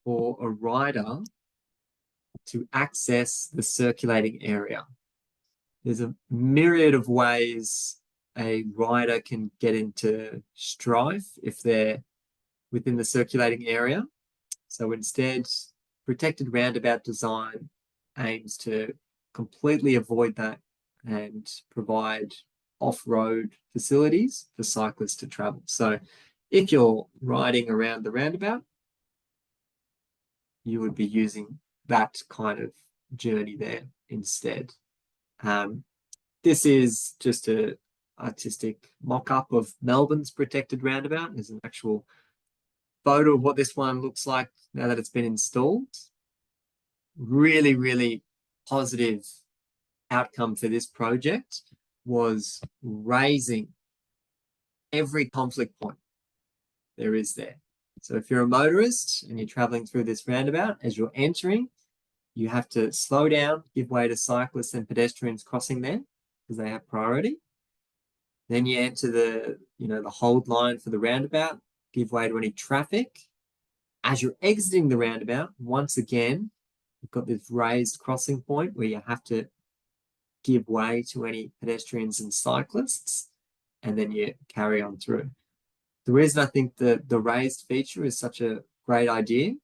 for a rider to access the circulating area. There's a myriad of ways a rider can get into strife if they're within the circulating area. So instead, protected roundabout design aims to completely avoid that and provide off-road facilities for cyclists to travel. So if you're riding around the roundabout, you would be using that kind of journey there instead. This is just an artistic mock-up of Melbourne's protected roundabout. There's an actual photo of what this one looks like now that it's been installed. Really, really positive outcome for this project was raising every conflict point there is there. So if you're a motorist and you're traveling through this roundabout, as you're entering, you have to slow down, give way to cyclists and pedestrians crossing there because they have priority. Then you enter the hold line for the roundabout, give way to any traffic. As you're exiting the roundabout, once again, you've got this raised crossing point where you have to give way to any pedestrians and cyclists, and then you carry on through. The reason I think the raised feature is such a great idea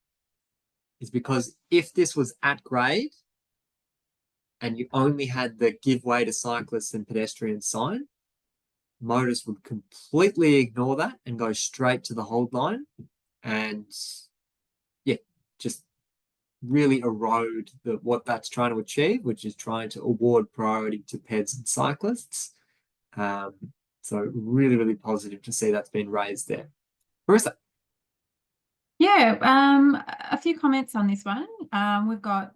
is because if this was at grade and you only had the give way to cyclists and pedestrians sign, motorists would completely ignore that and go straight to the hold line and just really erode what that's trying to achieve, which is trying to award priority to peds and cyclists. So really, really positive to see that's been raised there. Marissa. Yeah, a few comments on this one. We've got,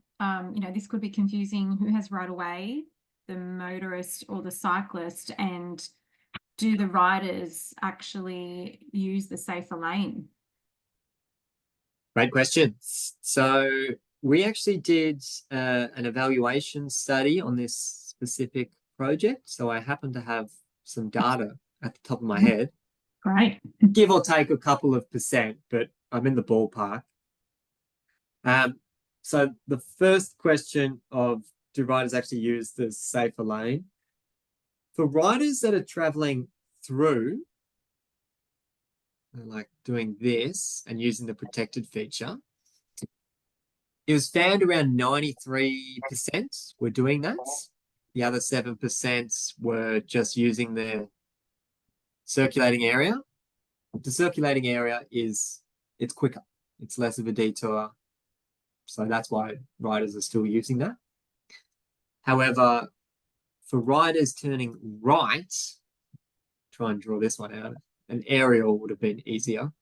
this could be confusing. Who has right of way, the motorist or the cyclist, and do the riders actually use the safer lane? Great question. So we actually did an evaluation study on this specific project. So I happen to have some data at the top of my head. Great. Give or take a couple of percent, but I'm in the ballpark. So the first question of do riders actually use the safer lane? For riders that are traveling through, like doing this and using the protected feature, it was found around 93% were doing that. The other 7% were just using the circulating area. The circulating area it's quicker. It's less of a detour. So that's why riders are still using that. However, for riders turning right, try and draw this one out. An aerial would have been easier.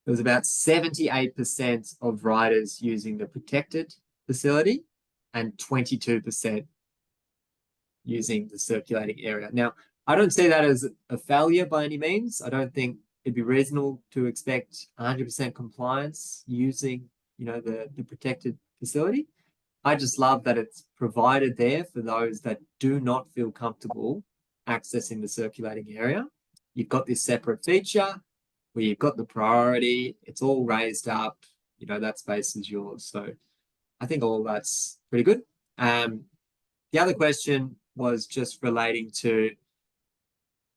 there was about 78% of riders using the protected facility and 22% using the circulating area. Now, I don't see that as a failure by any means. I don't think it'd be reasonable to expect 100% compliance using, the protected facility. I just love that it's provided there for those that do not feel comfortable accessing the circulating area. You've got this separate feature where you've got the priority, it's all raised up, that space is yours. So I think all that's pretty good. The other question was just relating to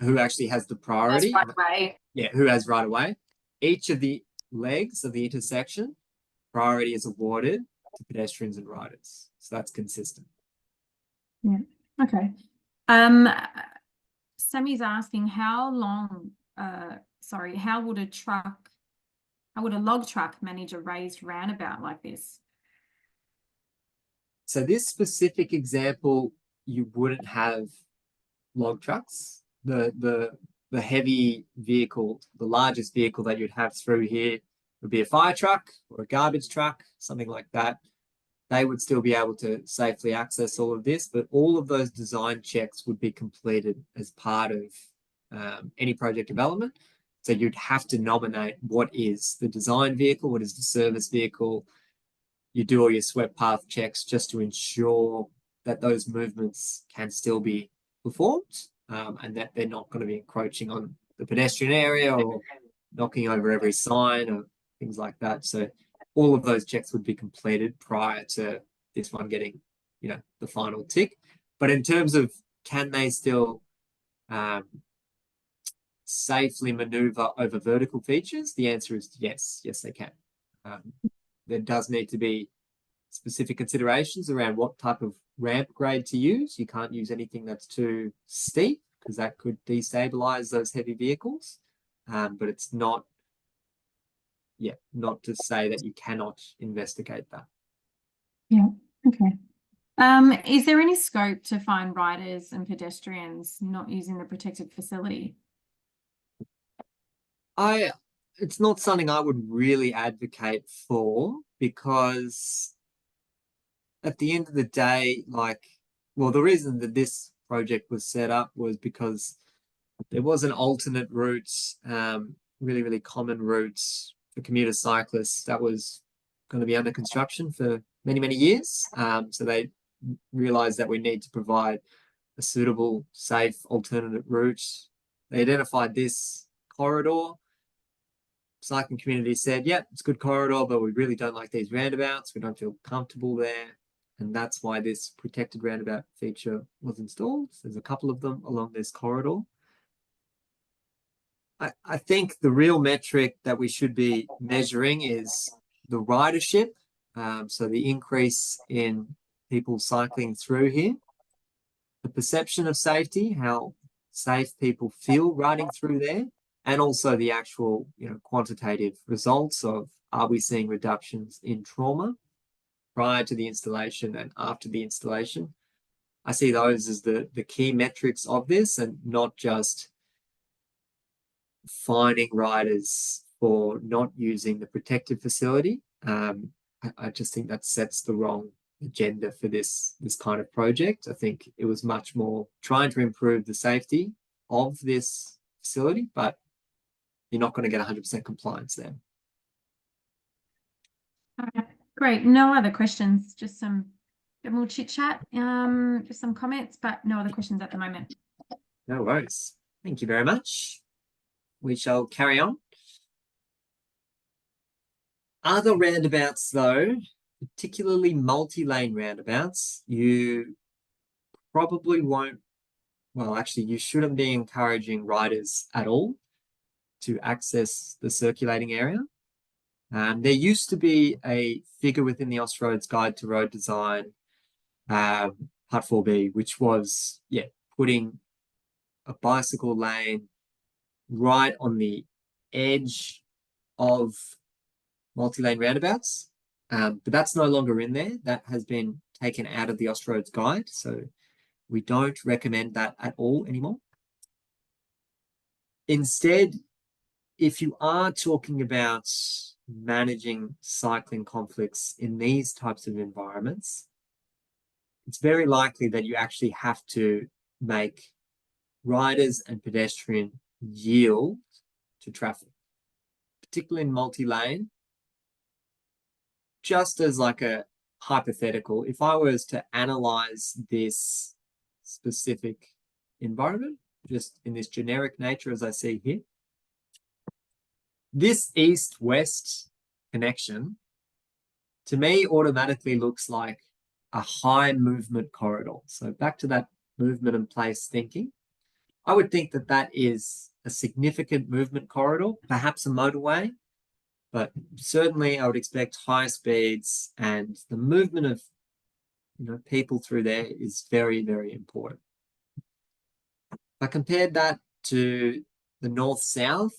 who actually has the priority. That's right. Yeah, who has right away. Each of the legs of the intersection, priority is awarded to pedestrians and riders. So that's consistent. Yeah. Okay. Sammy's asking how would a log truck manage a raised roundabout like this? So this specific example, you wouldn't have log trucks. The heavy vehicle, the largest vehicle that you'd have through here would be a fire truck or a garbage truck, something like that. They would still be able to safely access all of this, but all of those design checks would be completed as part of any project development. So you'd have to nominate what is the design vehicle, what is the service vehicle. You do all your swept path checks just to ensure that those movements can still be performed and that they're not going to be encroaching on the pedestrian area or knocking over every sign or things like that. So all of those checks would be completed prior to this one getting, the final tick. But in terms of can they still safely maneuver over vertical features, the answer is yes. Yes, they can. There does need to be specific considerations around what type of ramp grade to use. You can't use anything that's too steep because that could destabilize those heavy vehicles. But it's not to say that you cannot investigate that. Yeah. Okay. Is there any scope to find riders and pedestrians not using the protected facility? It's not something I would really advocate for because at the end of the day, the reason that this project was set up was because there was an alternate route, really, really common route for commuter cyclists that was going to be under construction for many, many years. So they realized that we need to provide a suitable, safe, alternative route. They identified this corridor. Cycling community said, it's a good corridor, but we really don't like these roundabouts. We don't feel comfortable there. And that's why this protected roundabout feature was installed. There's a couple of them along this corridor. I think the real metric that we should be measuring is the ridership. So the increase in people cycling through here, the perception of safety, how safe people feel riding through there, and also the actual, quantitative results of are we seeing reductions in trauma prior to the installation and after the installation. I see those as the key metrics of this and not just fining riders for not using the protective facility. I just think that sets the wrong agenda for this kind of project. I think it was much more trying to improve the safety of this facility, but you're not going to get 100% compliance there. Great. No other questions. Just some bit more chit chat. Just some comments, but no other questions at the moment. No worries. Thank you very much. We shall carry on. Other roundabouts, though, particularly multi-lane roundabouts, you probably won't. Well, actually, you shouldn't be encouraging riders at all to access the circulating area. There used to be a figure within the Austroads Guide to Road Design, Part 4B, which was, putting a bicycle lane right on the edge of multi-lane roundabouts. But that's no longer in there. That has been taken out of the Austroads Guide. So we don't recommend that at all anymore. Instead, if you are talking about managing cycling conflicts in these types of environments, it's very likely that you actually have to make riders and pedestrian yield to traffic, particularly in multi-lane. Just as like a hypothetical, if I was to analyze this specific environment, just in this generic nature as I see here, this east-west connection to me automatically looks like a high movement corridor. So back to that movement and place thinking, I would think that that is a significant movement corridor, perhaps a motorway, but certainly I would expect high speeds, and the movement of people through there is very, very important. If I compared that to the north-south,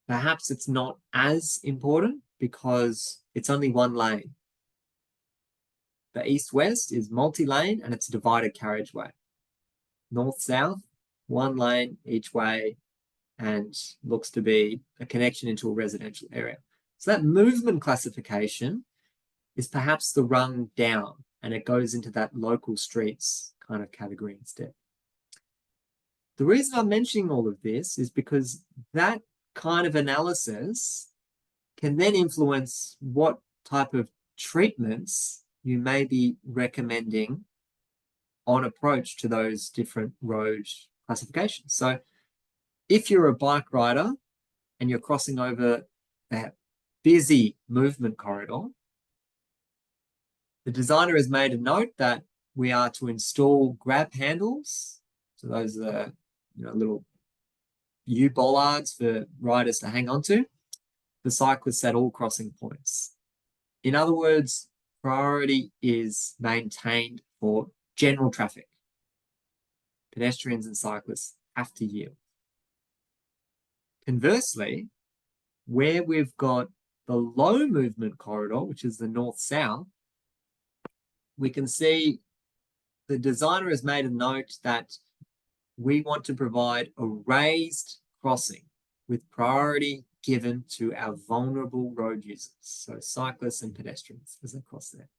perhaps it's not as important because it's only one lane. The east-west is multi-lane and it's a divided carriageway. North-south, one lane each way, and looks to be a connection into a residential area. So that movement classification is perhaps the rung down, and it goes into that local streets kind of category instead. The reason I'm mentioning all of this is because that kind of analysis can then influence what type of treatments you may be recommending on approach to those different road classifications. So if you're a bike rider and you're crossing over a busy movement corridor, the designer has made a note that we are to install grab handles. So those are little U-bollards for riders to hang onto, the cyclists at all crossing points. In other words, priority is maintained for general traffic. Pedestrians and cyclists have to yield. Conversely, where we've got the low movement corridor, which is the north-south, we can see the designer has made a note that we want to provide a raised crossing with priority given to our vulnerable road users, so cyclists and pedestrians as they cross there.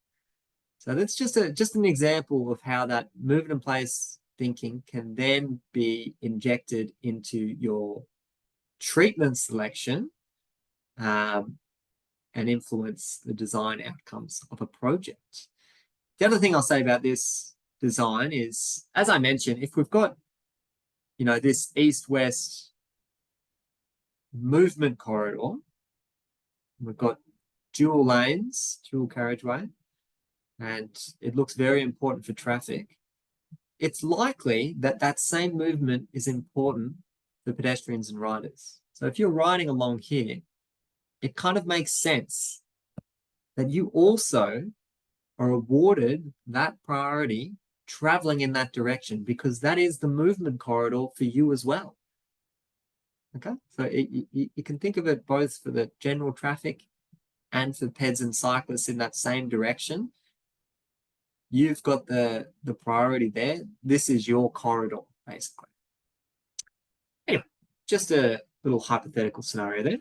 So that's just an example of how that movement and place thinking can then be injected into your treatment selection and influence the design outcomes of a project. The other thing I'll say about this design is, as I mentioned, if we've got this east-west movement corridor, we've got dual lanes, dual carriageway, and it looks very important for traffic, it's likely that that same movement is important for pedestrians and riders. So if you're riding along here, it kind of makes sense that you also are awarded that priority traveling in that direction, because that is the movement corridor for you as well. Okay, so you can think of it both for the general traffic and for peds and cyclists in that same direction. You've got the priority there. This is your corridor, basically. Anyway, just a little hypothetical scenario there.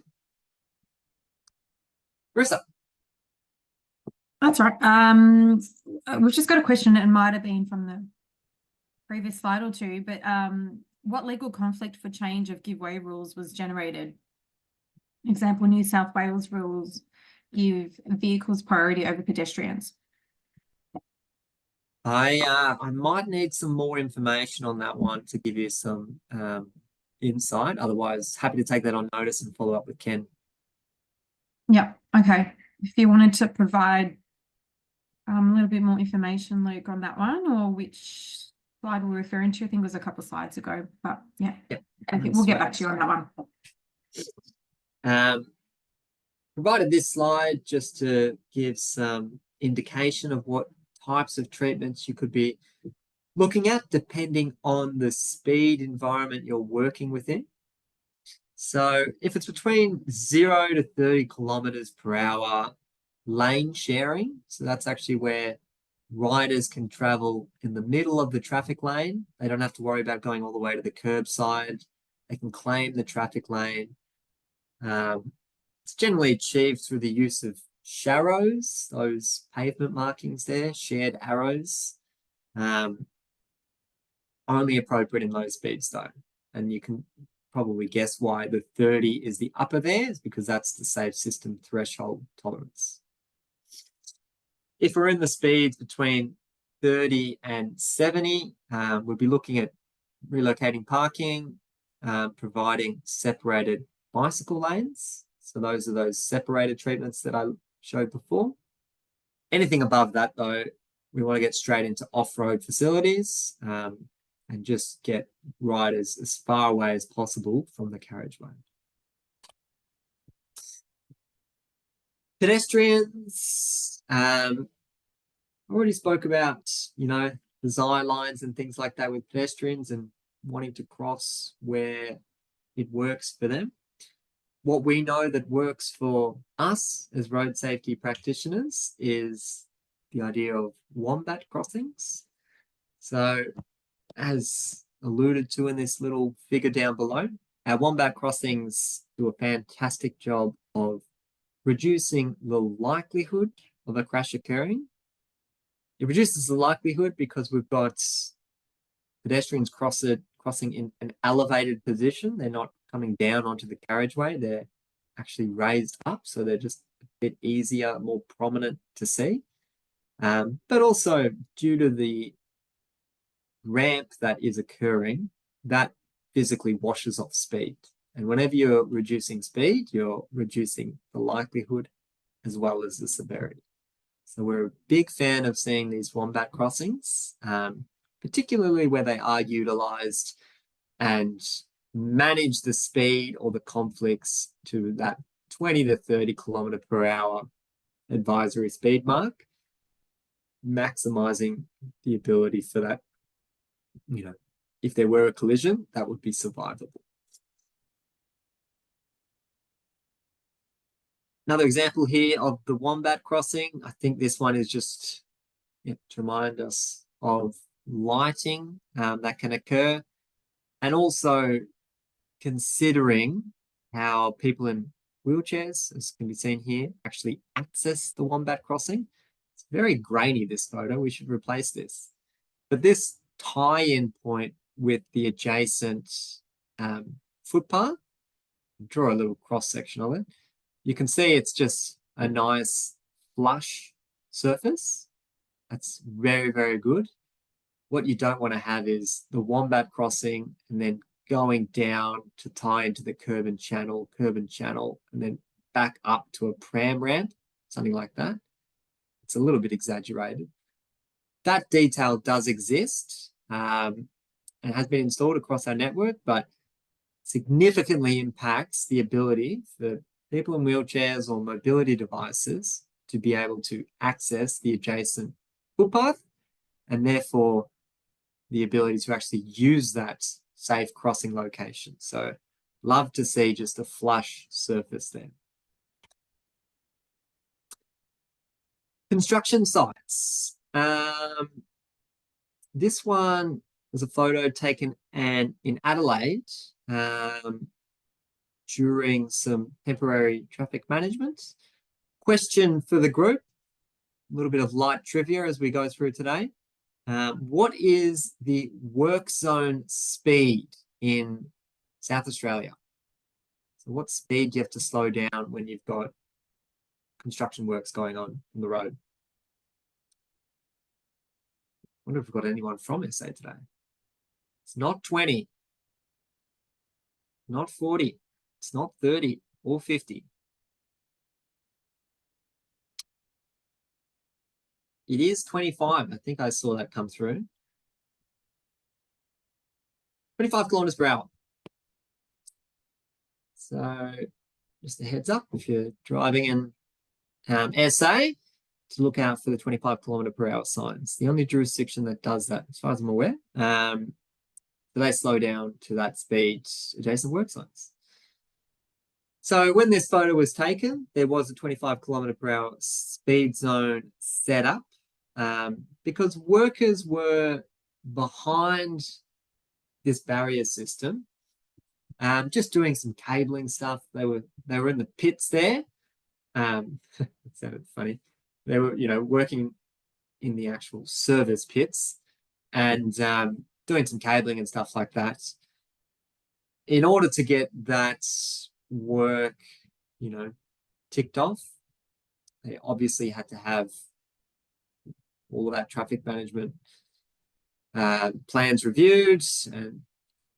Marissa. That's right. We've just got a question. It might have been from the previous slide or two, but what legal conflict for change of give way rules was generated? Example, New South Wales rules give vehicles priority over pedestrians. I might need some more information on that one to give you some insight. Otherwise, happy to take that on notice and follow up with Ken. Yeah, okay. If you wanted to provide a little bit more information, Luke, on that one, or which slide we're referring to, I think it was a couple of slides ago, but yeah, we'll get back to you on that one. Provided this slide just to give some indication of what types of treatments you could be looking at depending on the speed environment you're working within. So if it's between 0 to 30 kilometers per hour, lane sharing, so that's actually where riders can travel in the middle of the traffic lane. They don't have to worry about going all the way to the curbside. They can claim the traffic lane. It's generally achieved through the use of sharrows, those pavement markings there, shared arrows. Only appropriate in low speeds though. And you can probably guess why the 30 is the upper there, is because that's the safe system threshold tolerance. If we're in the speeds between 30 and 70, we'll be looking at relocating parking, providing separated bicycle lanes. So those are those separated treatments that I showed before. Anything above that though, we want to get straight into off-road facilities and just get riders as far away as possible from the carriageway. Pedestrians, already spoke about, design lines and things like that with pedestrians and wanting to cross where it works for them. What we know that works for us as road safety practitioners is the idea of wombat crossings. So, as alluded to in this little figure down below, our wombat crossings do a fantastic job of reducing the likelihood of a crash occurring. It reduces the likelihood because we've got pedestrians crossing in an elevated position. They're not coming down onto the carriageway. They're actually raised up, so they're just a bit easier, more prominent to see. But also due to the ramp that is occurring, that physically washes off speed. And whenever you're reducing speed, you're reducing the likelihood as well as the severity. So we're a big fan of seeing these wombat crossings, particularly where they are utilized and manage the speed or the conflicts to that 20 to 30 kilometer per hour advisory speed mark, maximizing the ability for that, if there were a collision, that would be survivable. Another example here of the wombat crossing. I think this one is just to remind us of lighting that can occur, and also considering how people in wheelchairs, as can be seen here, actually access the wombat crossing. It's very grainy, this photo. We should replace this. But this tie-in point with the adjacent footpath, draw a little cross-section of it. You can see it's just a nice flush surface. That's very, very good. What you don't want to have is the wombat crossing and then going down to tie into the curb and channel, and then back up to a pram ramp, something like that. It's a little bit exaggerated. That detail does exist and has been installed across our network, but significantly impacts the ability for people in wheelchairs or mobility devices to be able to access the adjacent footpath, and therefore the ability to actually use that safe crossing location. So love to see just a flush surface there. Construction sites. This one was a photo taken in Adelaide during some temporary traffic management. Question for the group, a little bit of light trivia as we go through today. What is the work zone speed in South Australia? So what speed do you have to slow down when you've got construction works going on the road? I wonder if we've got anyone from SA today. It's not 20, not 40, it's not 30 or 50. It is 25. I think I saw that come through. 25 kilometers per hour. So just a heads up, if you're driving in SA, to look out for the 25 kilometer per hour signs. The only jurisdiction that does that, as far as I'm aware, so they slow down to that speed adjacent work zones. So when this photo was taken, there was a 25 kilometer per hour speed zone set up because workers were behind this barrier system just doing some cabling stuff. They were in the pits there. It sounded funny. They were, working in the actual service pits and doing some cabling and stuff like that. In order to get that work, ticked off, they obviously had to have all of that traffic management plans reviewed and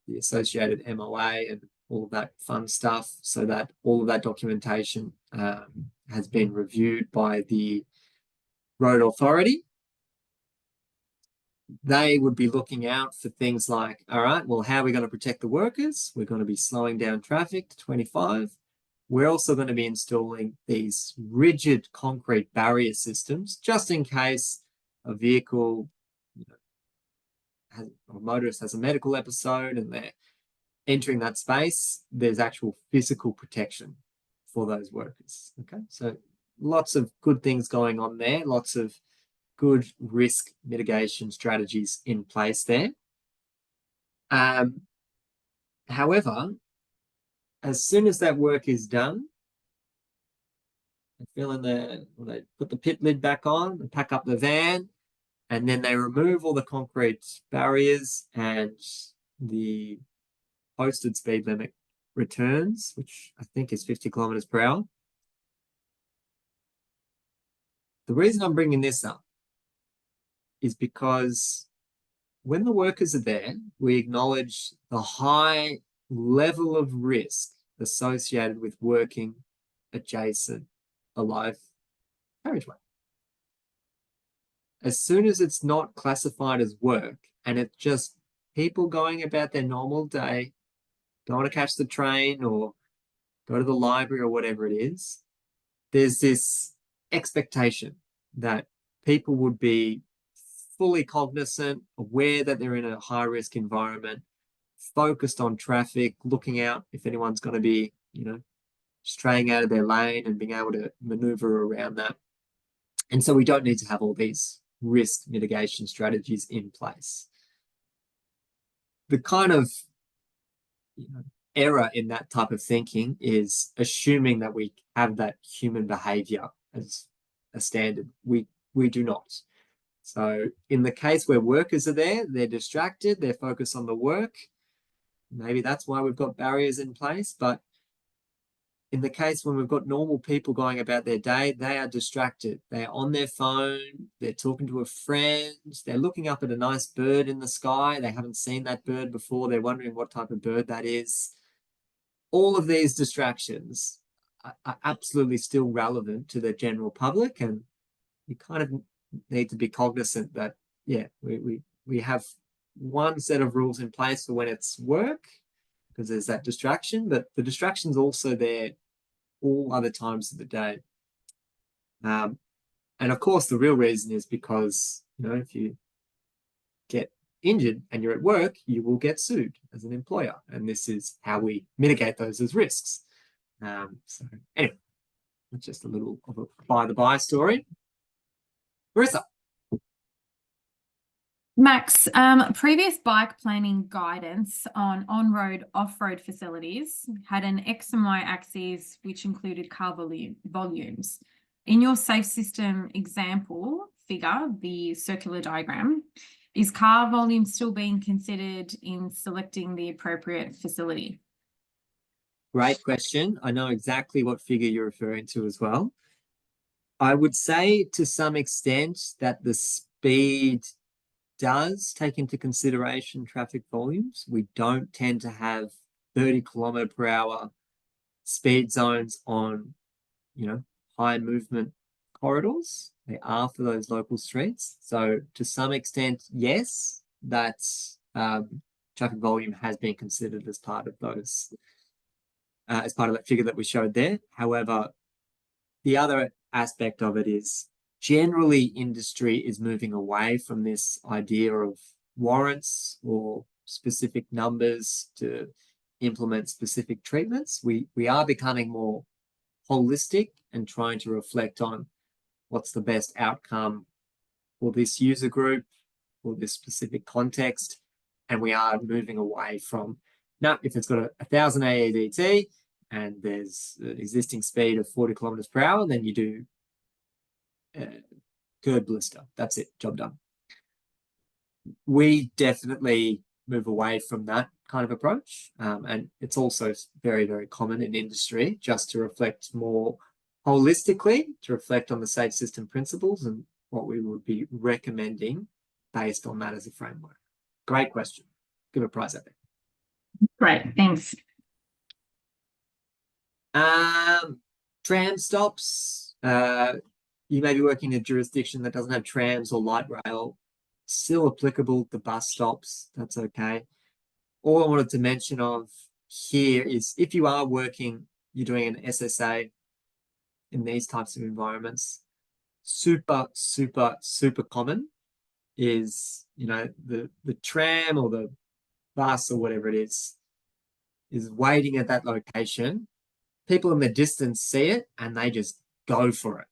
the associated MOA and all of that fun stuff, so that all of that documentation has been reviewed by the road authority. They would be looking out for things like, all right, well, how are we going to protect the workers? We're going to be slowing down traffic to 25. We're also going to be installing these rigid concrete barrier systems just in case a vehicle, or a motorist has a medical episode and they're entering that space. There's actual physical protection for those workers. Okay, so lots of good things going on there, lots of good risk mitigation strategies in place there. However, as soon as that work is done, they put the pit lid back on and pack up the van, and then they remove all the concrete barriers and the posted speed limit returns, which I think is 50 kilometers per hour. The reason I'm bringing this up is because when the workers are there, we acknowledge the high level of risk associated with working adjacent a live carriageway. As soon as it's not classified as work and it's just people going about their normal day, don't want to catch the train or go to the library or whatever it is, there's this expectation that people would be fully cognizant, aware that they're in a high-risk environment, focused on traffic, looking out if anyone's going to be, straying out of their lane and being able to maneuver around that. And so we don't need to have all these risk mitigation strategies in place. The kind of error in that type of thinking is assuming that we have that human behavior as a standard. We do not. So in the case where workers are there, they're distracted, they're focused on the work. Maybe that's why we've got barriers in place. But in the case when we've got normal people going about their day, they are distracted. They're on their phone, they're talking to a friend, they're looking up at a nice bird in the sky. They haven't seen that bird before. They're wondering what type of bird that is. All of these distractions are absolutely still relevant to the general public, and you kind of need to be cognizant that, yeah, we have one set of rules in place for when it's work, because there's that distraction, but the distraction's also there all other times of the day. And of course, the real reason is because, if you get injured and you're at work, you will get sued as an employer. And this is how we mitigate those as risks. So anyway, that's just a little of a by-the-by story. Marissa. Max, previous bike planning guidance on-road, off-road facilities had an X and Y axes, which included car volumes. In your safe system example figure, the circular diagram, is car volume still being considered in selecting the appropriate facility? Great question. I know exactly what figure you're referring to as well. I would say to some extent that the speed does take into consideration traffic volumes. We don't tend to have 30 kilometer per hour speed zones on, high movement corridors. They are for those local streets. So to some extent, yes, that's traffic volume has been considered as part of those, as part of that figure that we showed there. However, the other aspect of it is generally industry is moving away from this idea of warrants or specific numbers to implement specific treatments. We are becoming more holistic and trying to reflect on what's the best outcome for this user group or this specific context. And we are moving away from Now, if it's got a 1000 AEDT and there's an existing speed of 40 kilometers per hour, then you do curb blister. That's it, job done. We definitely move away from that kind of approach. And it's also very, very common in industry just to reflect more holistically, to reflect on the safe system principles and what we would be recommending based on that as a framework. Great question. Give a prize out there. Great, thanks. Tram stops. You may be working in a jurisdiction that doesn't have trams or light rail. Still applicable to bus stops. That's okay. All I wanted to mention of here is if you are working, you're doing an SSA in these types of environments, super, super, super common is, you know, the tram or the bus or whatever it is waiting at that location. People in the distance see it and they just go for it.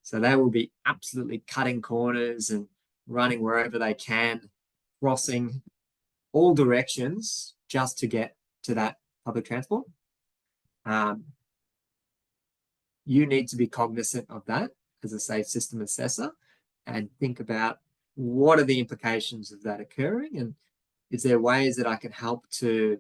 So they will be absolutely cutting corners and running wherever they can, crossing all directions just to get to that public transport. You need to be cognizant of that as a safe system assessor and think about what are the implications of that occurring, and is there ways that I can help to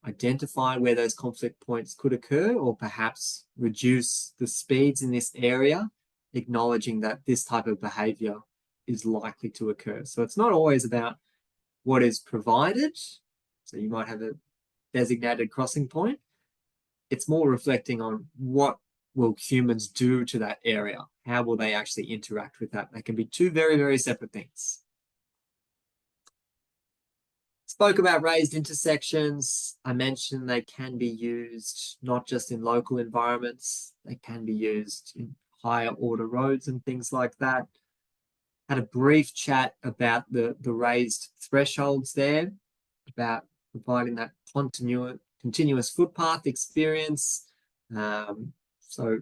identify where those conflict points could occur, or perhaps reduce the speeds in this area, acknowledging that this type of behavior is likely to occur. So it's not always about what is provided. So you might have a designated crossing point. It's more reflecting on what will humans do to that area? How will they actually interact with that? They can be two very, very separate things. Spoke about raised intersections. I mentioned they can be used not just in local environments, they can be used in higher order roads and things like that. Had a brief chat about the raised thresholds there, about providing that continuous footpath experience. So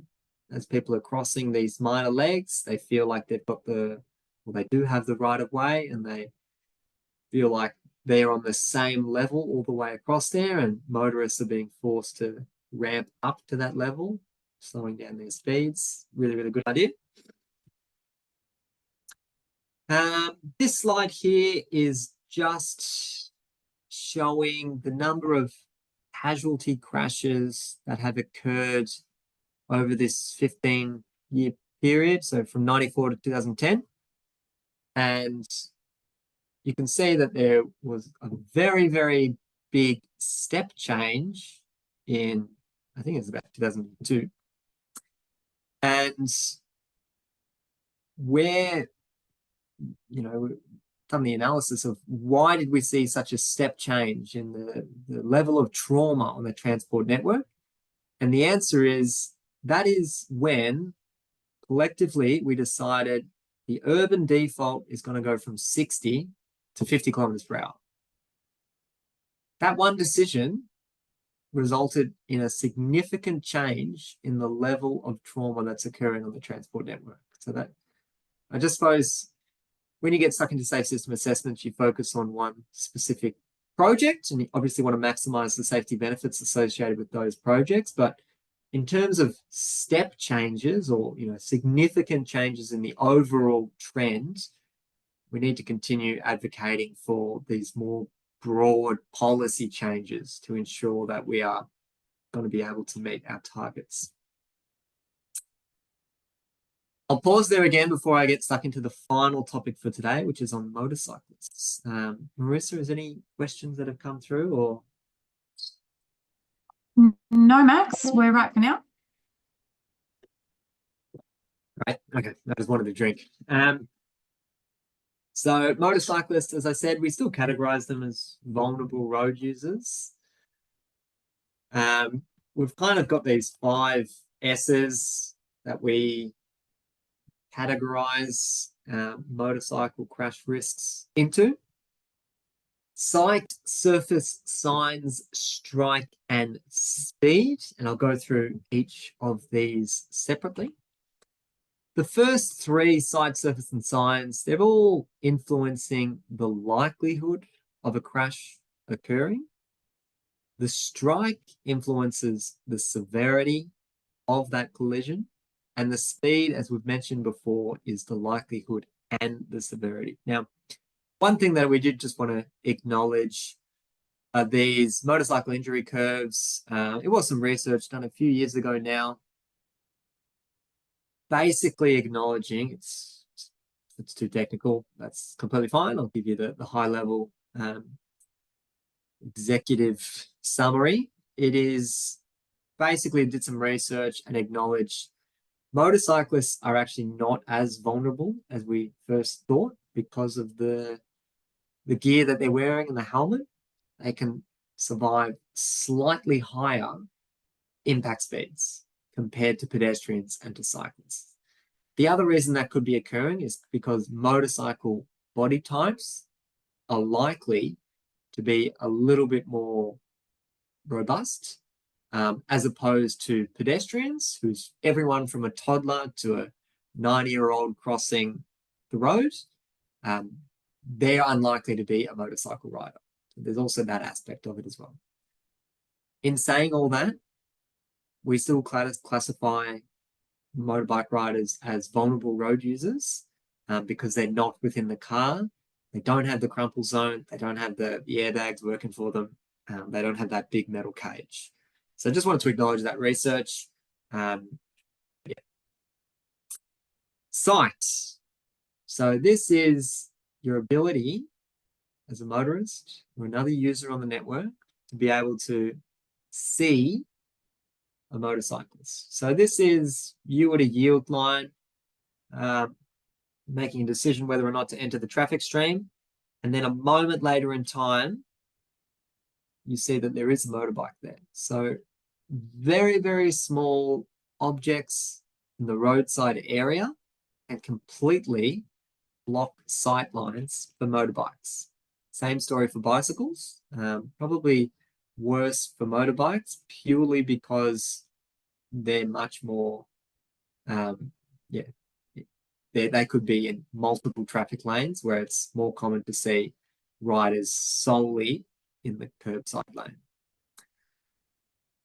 as people are crossing these minor legs, they feel like they've got they do have the right of way, and they feel like they're on the same level all the way across there, and motorists are being forced to ramp up to that level, slowing down their speeds. Really, really good idea. This slide here is just showing the number of casualty crashes that have occurred over this 15-year period, so from 94 to 2010. And you can see that there was a very, very big step change in, I think it's about 2002. And where, you know, we've done the analysis of why did we see such a step change in the level of trauma on the transport network? And the answer is, that is when collectively we decided the urban default is going to go from 60 to 50 kilometers per hour. That one decision resulted in a significant change in the level of trauma that's occurring on the transport network. So that, I just suppose, when you get stuck into safe system assessments, you focus on one specific project, and you obviously want to maximize the safety benefits associated with those projects. But in terms of step changes or, you know, significant changes in the overall trend, we need to continue advocating for these more broad policy changes to ensure that we are going to be able to meet our targets. I'll pause there again before I get stuck into the final topic for today, which is on motorcyclists. Marissa, is there any questions that have come through, or? No, Max, we're right for now. Right, okay, I just wanted to drink. So motorcyclists, as I said, we still categorize them as vulnerable road users. We've kind of got these 5 S's that we categorize motorcycle crash risks into: sight, surface, signs, strike, and speed. And I'll go through each of these separately. The first 3, sight, surface, and signs, they're all influencing the likelihood of a crash occurring. The strike influences the severity of that collision, and the speed, as we've mentioned before, is the likelihood and the severity. Now, one thing that we did just want to acknowledge are these motorcycle injury curves. It was some research done a few years ago now, basically acknowledging it's too technical. That's completely fine. I'll give you the high level executive summary. It is basically did some research and acknowledged motorcyclists are actually not as vulnerable as we first thought because of the gear that they're wearing and the helmet. They can survive slightly higher impact speeds compared to pedestrians and to cyclists. The other reason that could be occurring is because motorcycle body types are likely to be a little bit more robust, as opposed to pedestrians, who's everyone from a toddler to a 90-year-old crossing the road. They're unlikely to be a motorcycle rider. So there's also that aspect of it as well. In saying all that, we still classify motorbike riders as vulnerable road users because they're not within the car. They don't have the crumple zone. They don't have the airbags working for them. They don't have that big metal cage. So I just wanted to acknowledge that research. Yeah. Sight. So this is your ability as a motorist or another user on the network to be able to see a motorcyclist. So this is you at a yield line, making a decision whether or not to enter the traffic stream. And then a moment later in time, you see that there is a motorbike there. So very, very small objects in the roadside area and completely block sight lines for motorbikes. Same story for bicycles, probably worse for motorbikes purely because they're much more, they could be in multiple traffic lanes where it's more common to see riders solely in the curbside lane.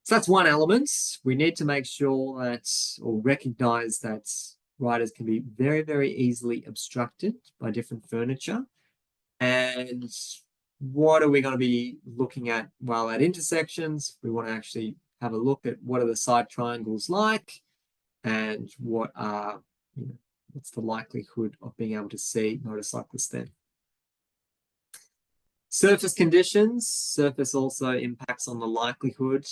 So that's one element. We need to make sure that, or recognize that riders can be very, very easily obstructed by different furniture. And what are we going to be looking at while at intersections? We want to actually have a look at what are the side triangles like and what are, what's the likelihood of being able to see motorcyclists then. Surface conditions. Surface also impacts on the likelihood.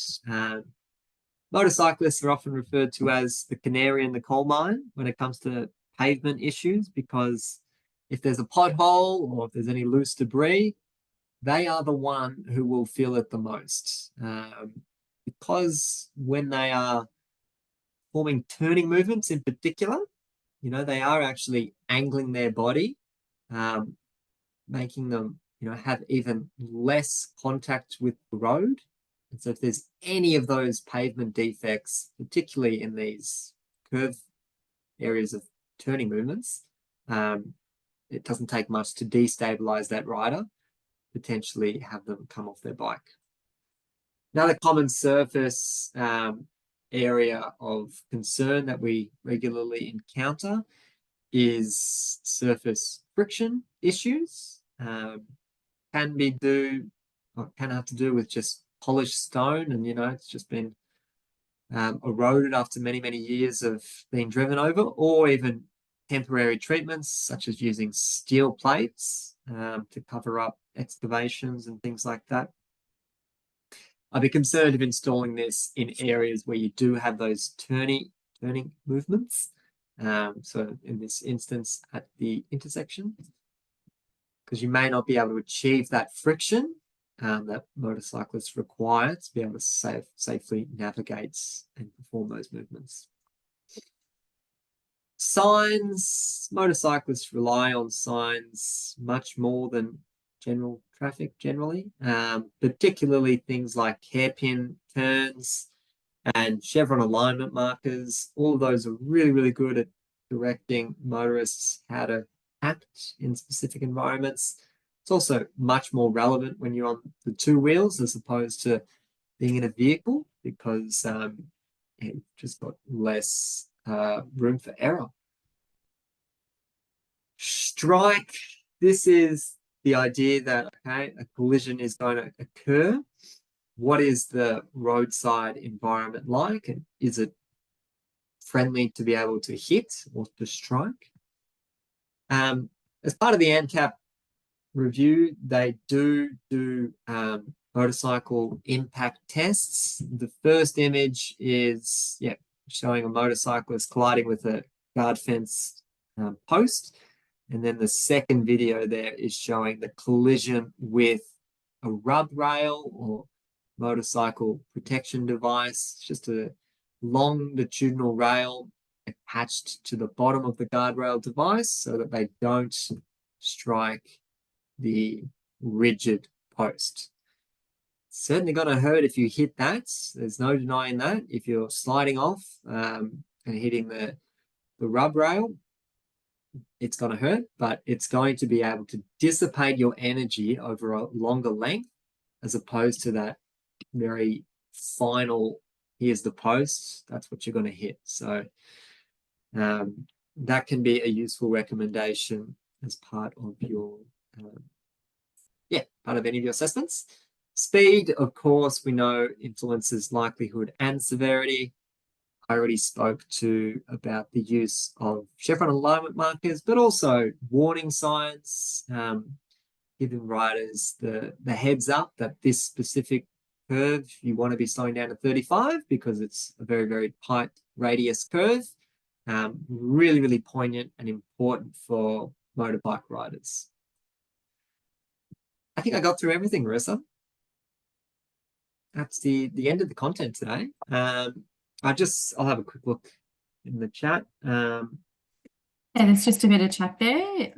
Motorcyclists are often referred to as the canary in the coal mine when it comes to pavement issues, because if there's a pothole or if there's any loose debris, they are the one who will feel it the most. Because when they are forming turning movements in particular, they are actually angling their body, making them, have even less contact with the road. And so if there's any of those pavement defects, particularly in these curve areas of turning movements, it doesn't take much to destabilize that rider, potentially have them come off their bike. Another common surface area of concern that we regularly encounter is surface friction issues. Can have to do with just polished stone, and it's just been eroded after many, many years of being driven over, or even temporary treatments such as using steel plates to cover up excavations and things like that. I'd be concerned of installing this in areas where you do have those turning movements. So in this instance at the intersection, because you may not be able to achieve that friction that motorcyclists require to be able to safely navigate and perform those movements. Signs. Motorcyclists rely on signs much more than general traffic generally, particularly things like hairpin turns and chevron alignment markers. All of those are really, really good at directing motorists how to act in specific environments. It's also much more relevant when you're on the two wheels as opposed to being in a vehicle because you've just got less room for error. Strike. This is the idea that, okay, a collision is going to occur. What is the roadside environment like? And is it friendly to be able to hit or to strike? As part of the ANCAP review, they do motorcycle impact tests. The first image is showing a motorcyclist colliding with a guard fence post. And then the second video there is showing the collision with a rub rail or motorcycle protection device, just a longitudinal rail attached to the bottom of the guardrail device so that they don't strike the rigid post. Certainly going to hurt if you hit that. There's no denying that. If you're sliding off and hitting the rub rail, it's going to hurt, but it's going to be able to dissipate your energy over a longer length as opposed to that very final, here's the post, that's what you're going to hit. So that can be a useful recommendation as part of your part of any of your assessments. Speed, of course, we know influences likelihood and severity. I already spoke to about the use of chevron alignment markers, but also warning signs, giving riders the heads up that this specific curve, you want to be slowing down to 35 because it's a very, very tight radius curve. Really, really poignant and important for motorbike riders. I think I got through everything, Marissa. That's the end of the content today. I'll have a quick look in the chat. Yeah, there's just a bit of chat there.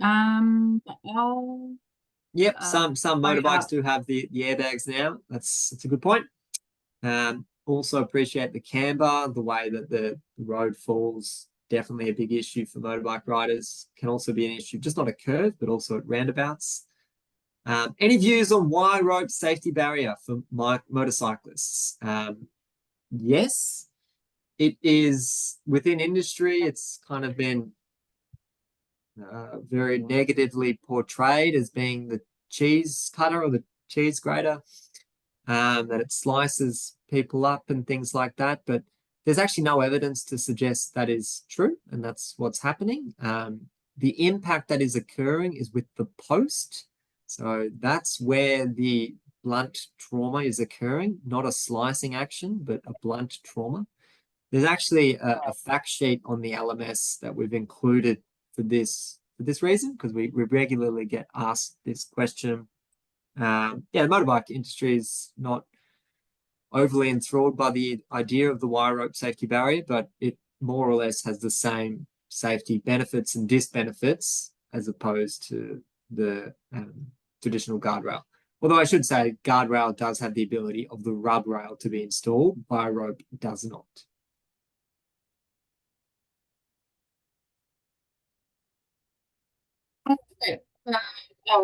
Yep, some motorbikes do have the airbags now. That's a good point. Also appreciate the camber, the way that the road falls. Definitely a big issue for motorbike riders. Can also be an issue, just not a curve, but also at roundabouts. Any views on wire rope safety barrier for motorcyclists? Yes, it is within industry. It's kind of been very negatively portrayed as being the cheese cutter or the cheese grater, that it slices people up and things like that. But there's actually no evidence to suggest that is true, and that's what's happening. The impact that is occurring is with the post. So that's where the blunt trauma is occurring, not a slicing action, but a blunt trauma. There's actually a fact sheet on the LMS that we've included for this reason, because we regularly get asked this question. The motorbike industry is not overly enthralled by the idea of the wire rope safety barrier, but it more or less has the same safety benefits and disbenefits as opposed to the traditional guardrail. Although I should say guardrail does have the ability of the rub rail to be installed, wire rope does not.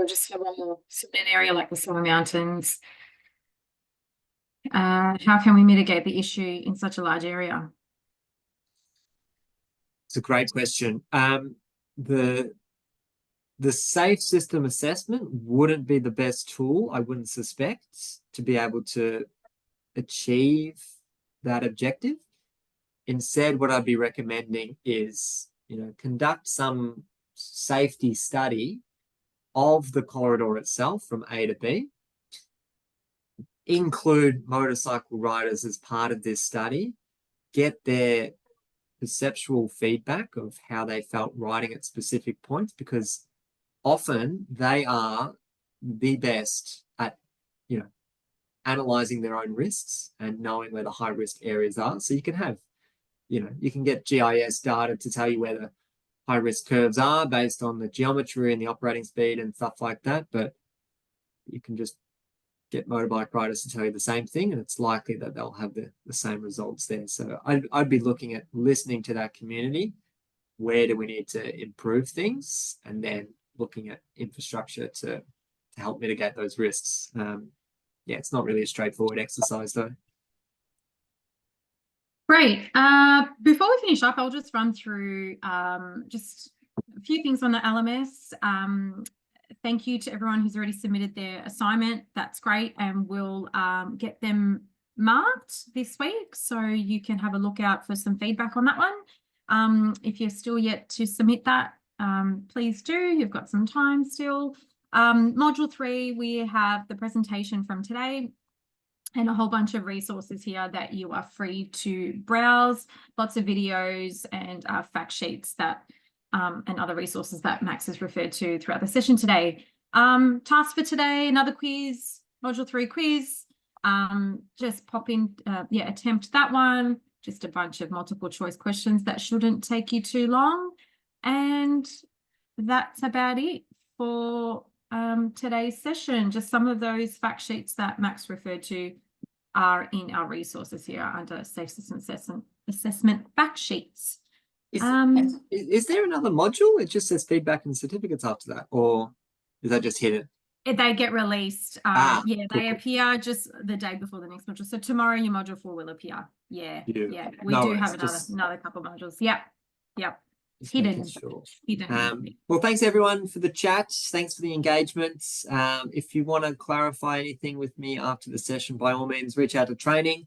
Just for one more an area like the Solar Mountains. How can we mitigate the issue in such a large area? It's a great question. The safe system assessment wouldn't be the best tool, I wouldn't suspect, to be able to achieve that objective. Instead, what I'd be recommending is, conduct some safety study of the corridor itself from A to B. Include motorcycle riders as part of this study, get their perceptual feedback of how they felt riding at specific points, because often they are the best at, analyzing their own risks and knowing where the high risk areas are. So you can have, you can get GIS data to tell you where the high risk curves are based on the geometry and the operating speed and stuff like that. But you can just get motorbike riders to tell you the same thing, and it's likely that they'll have the same results there. So I'd be looking at listening to that community. Where do we need to improve things? And then looking at infrastructure to help mitigate those risks. yeah, it's not really a straightforward exercise though. Great. Before we finish up, I'll just run through just a few things on the LMS. Thank you to everyone who's already submitted their assignment. That's great. And we'll get them marked this week, so you can have a look out for some feedback on that one. If you're still yet to submit that, please do. You've got some time still. Module 3, we have the presentation from today and a whole bunch of resources here that you are free to browse. Lots of videos and fact sheets that and other resources that Max has referred to throughout the session today. Task for today, another quiz, module 3 quiz. Just pop in, attempt that one. Just a bunch of multiple choice questions that shouldn't take you too long. And that's about it for today's session. Just some of those fact sheets that Max referred to are in our resources here under Safe System Assessment fact sheets. Is there another module? It just says feedback and certificates after that, or is that just hidden? They get released. They appear just the day before the next module. So tomorrow your module 4 will appear. Yeah. We do have another couple of modules. Yep. Hidden. Sure. Hidden. Well, thanks everyone for the chat. Thanks for the engagement. If you want to clarify anything with me after the session, by all means, reach out to training.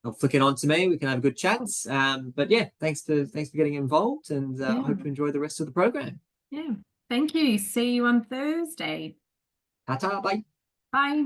I'll flick it on to me. We can have a good chat. But yeah, thanks for getting involved, and I hope you enjoy the rest of the program. Yeah. Thank you. See you on Thursday. Ta-ta, bye. Bye.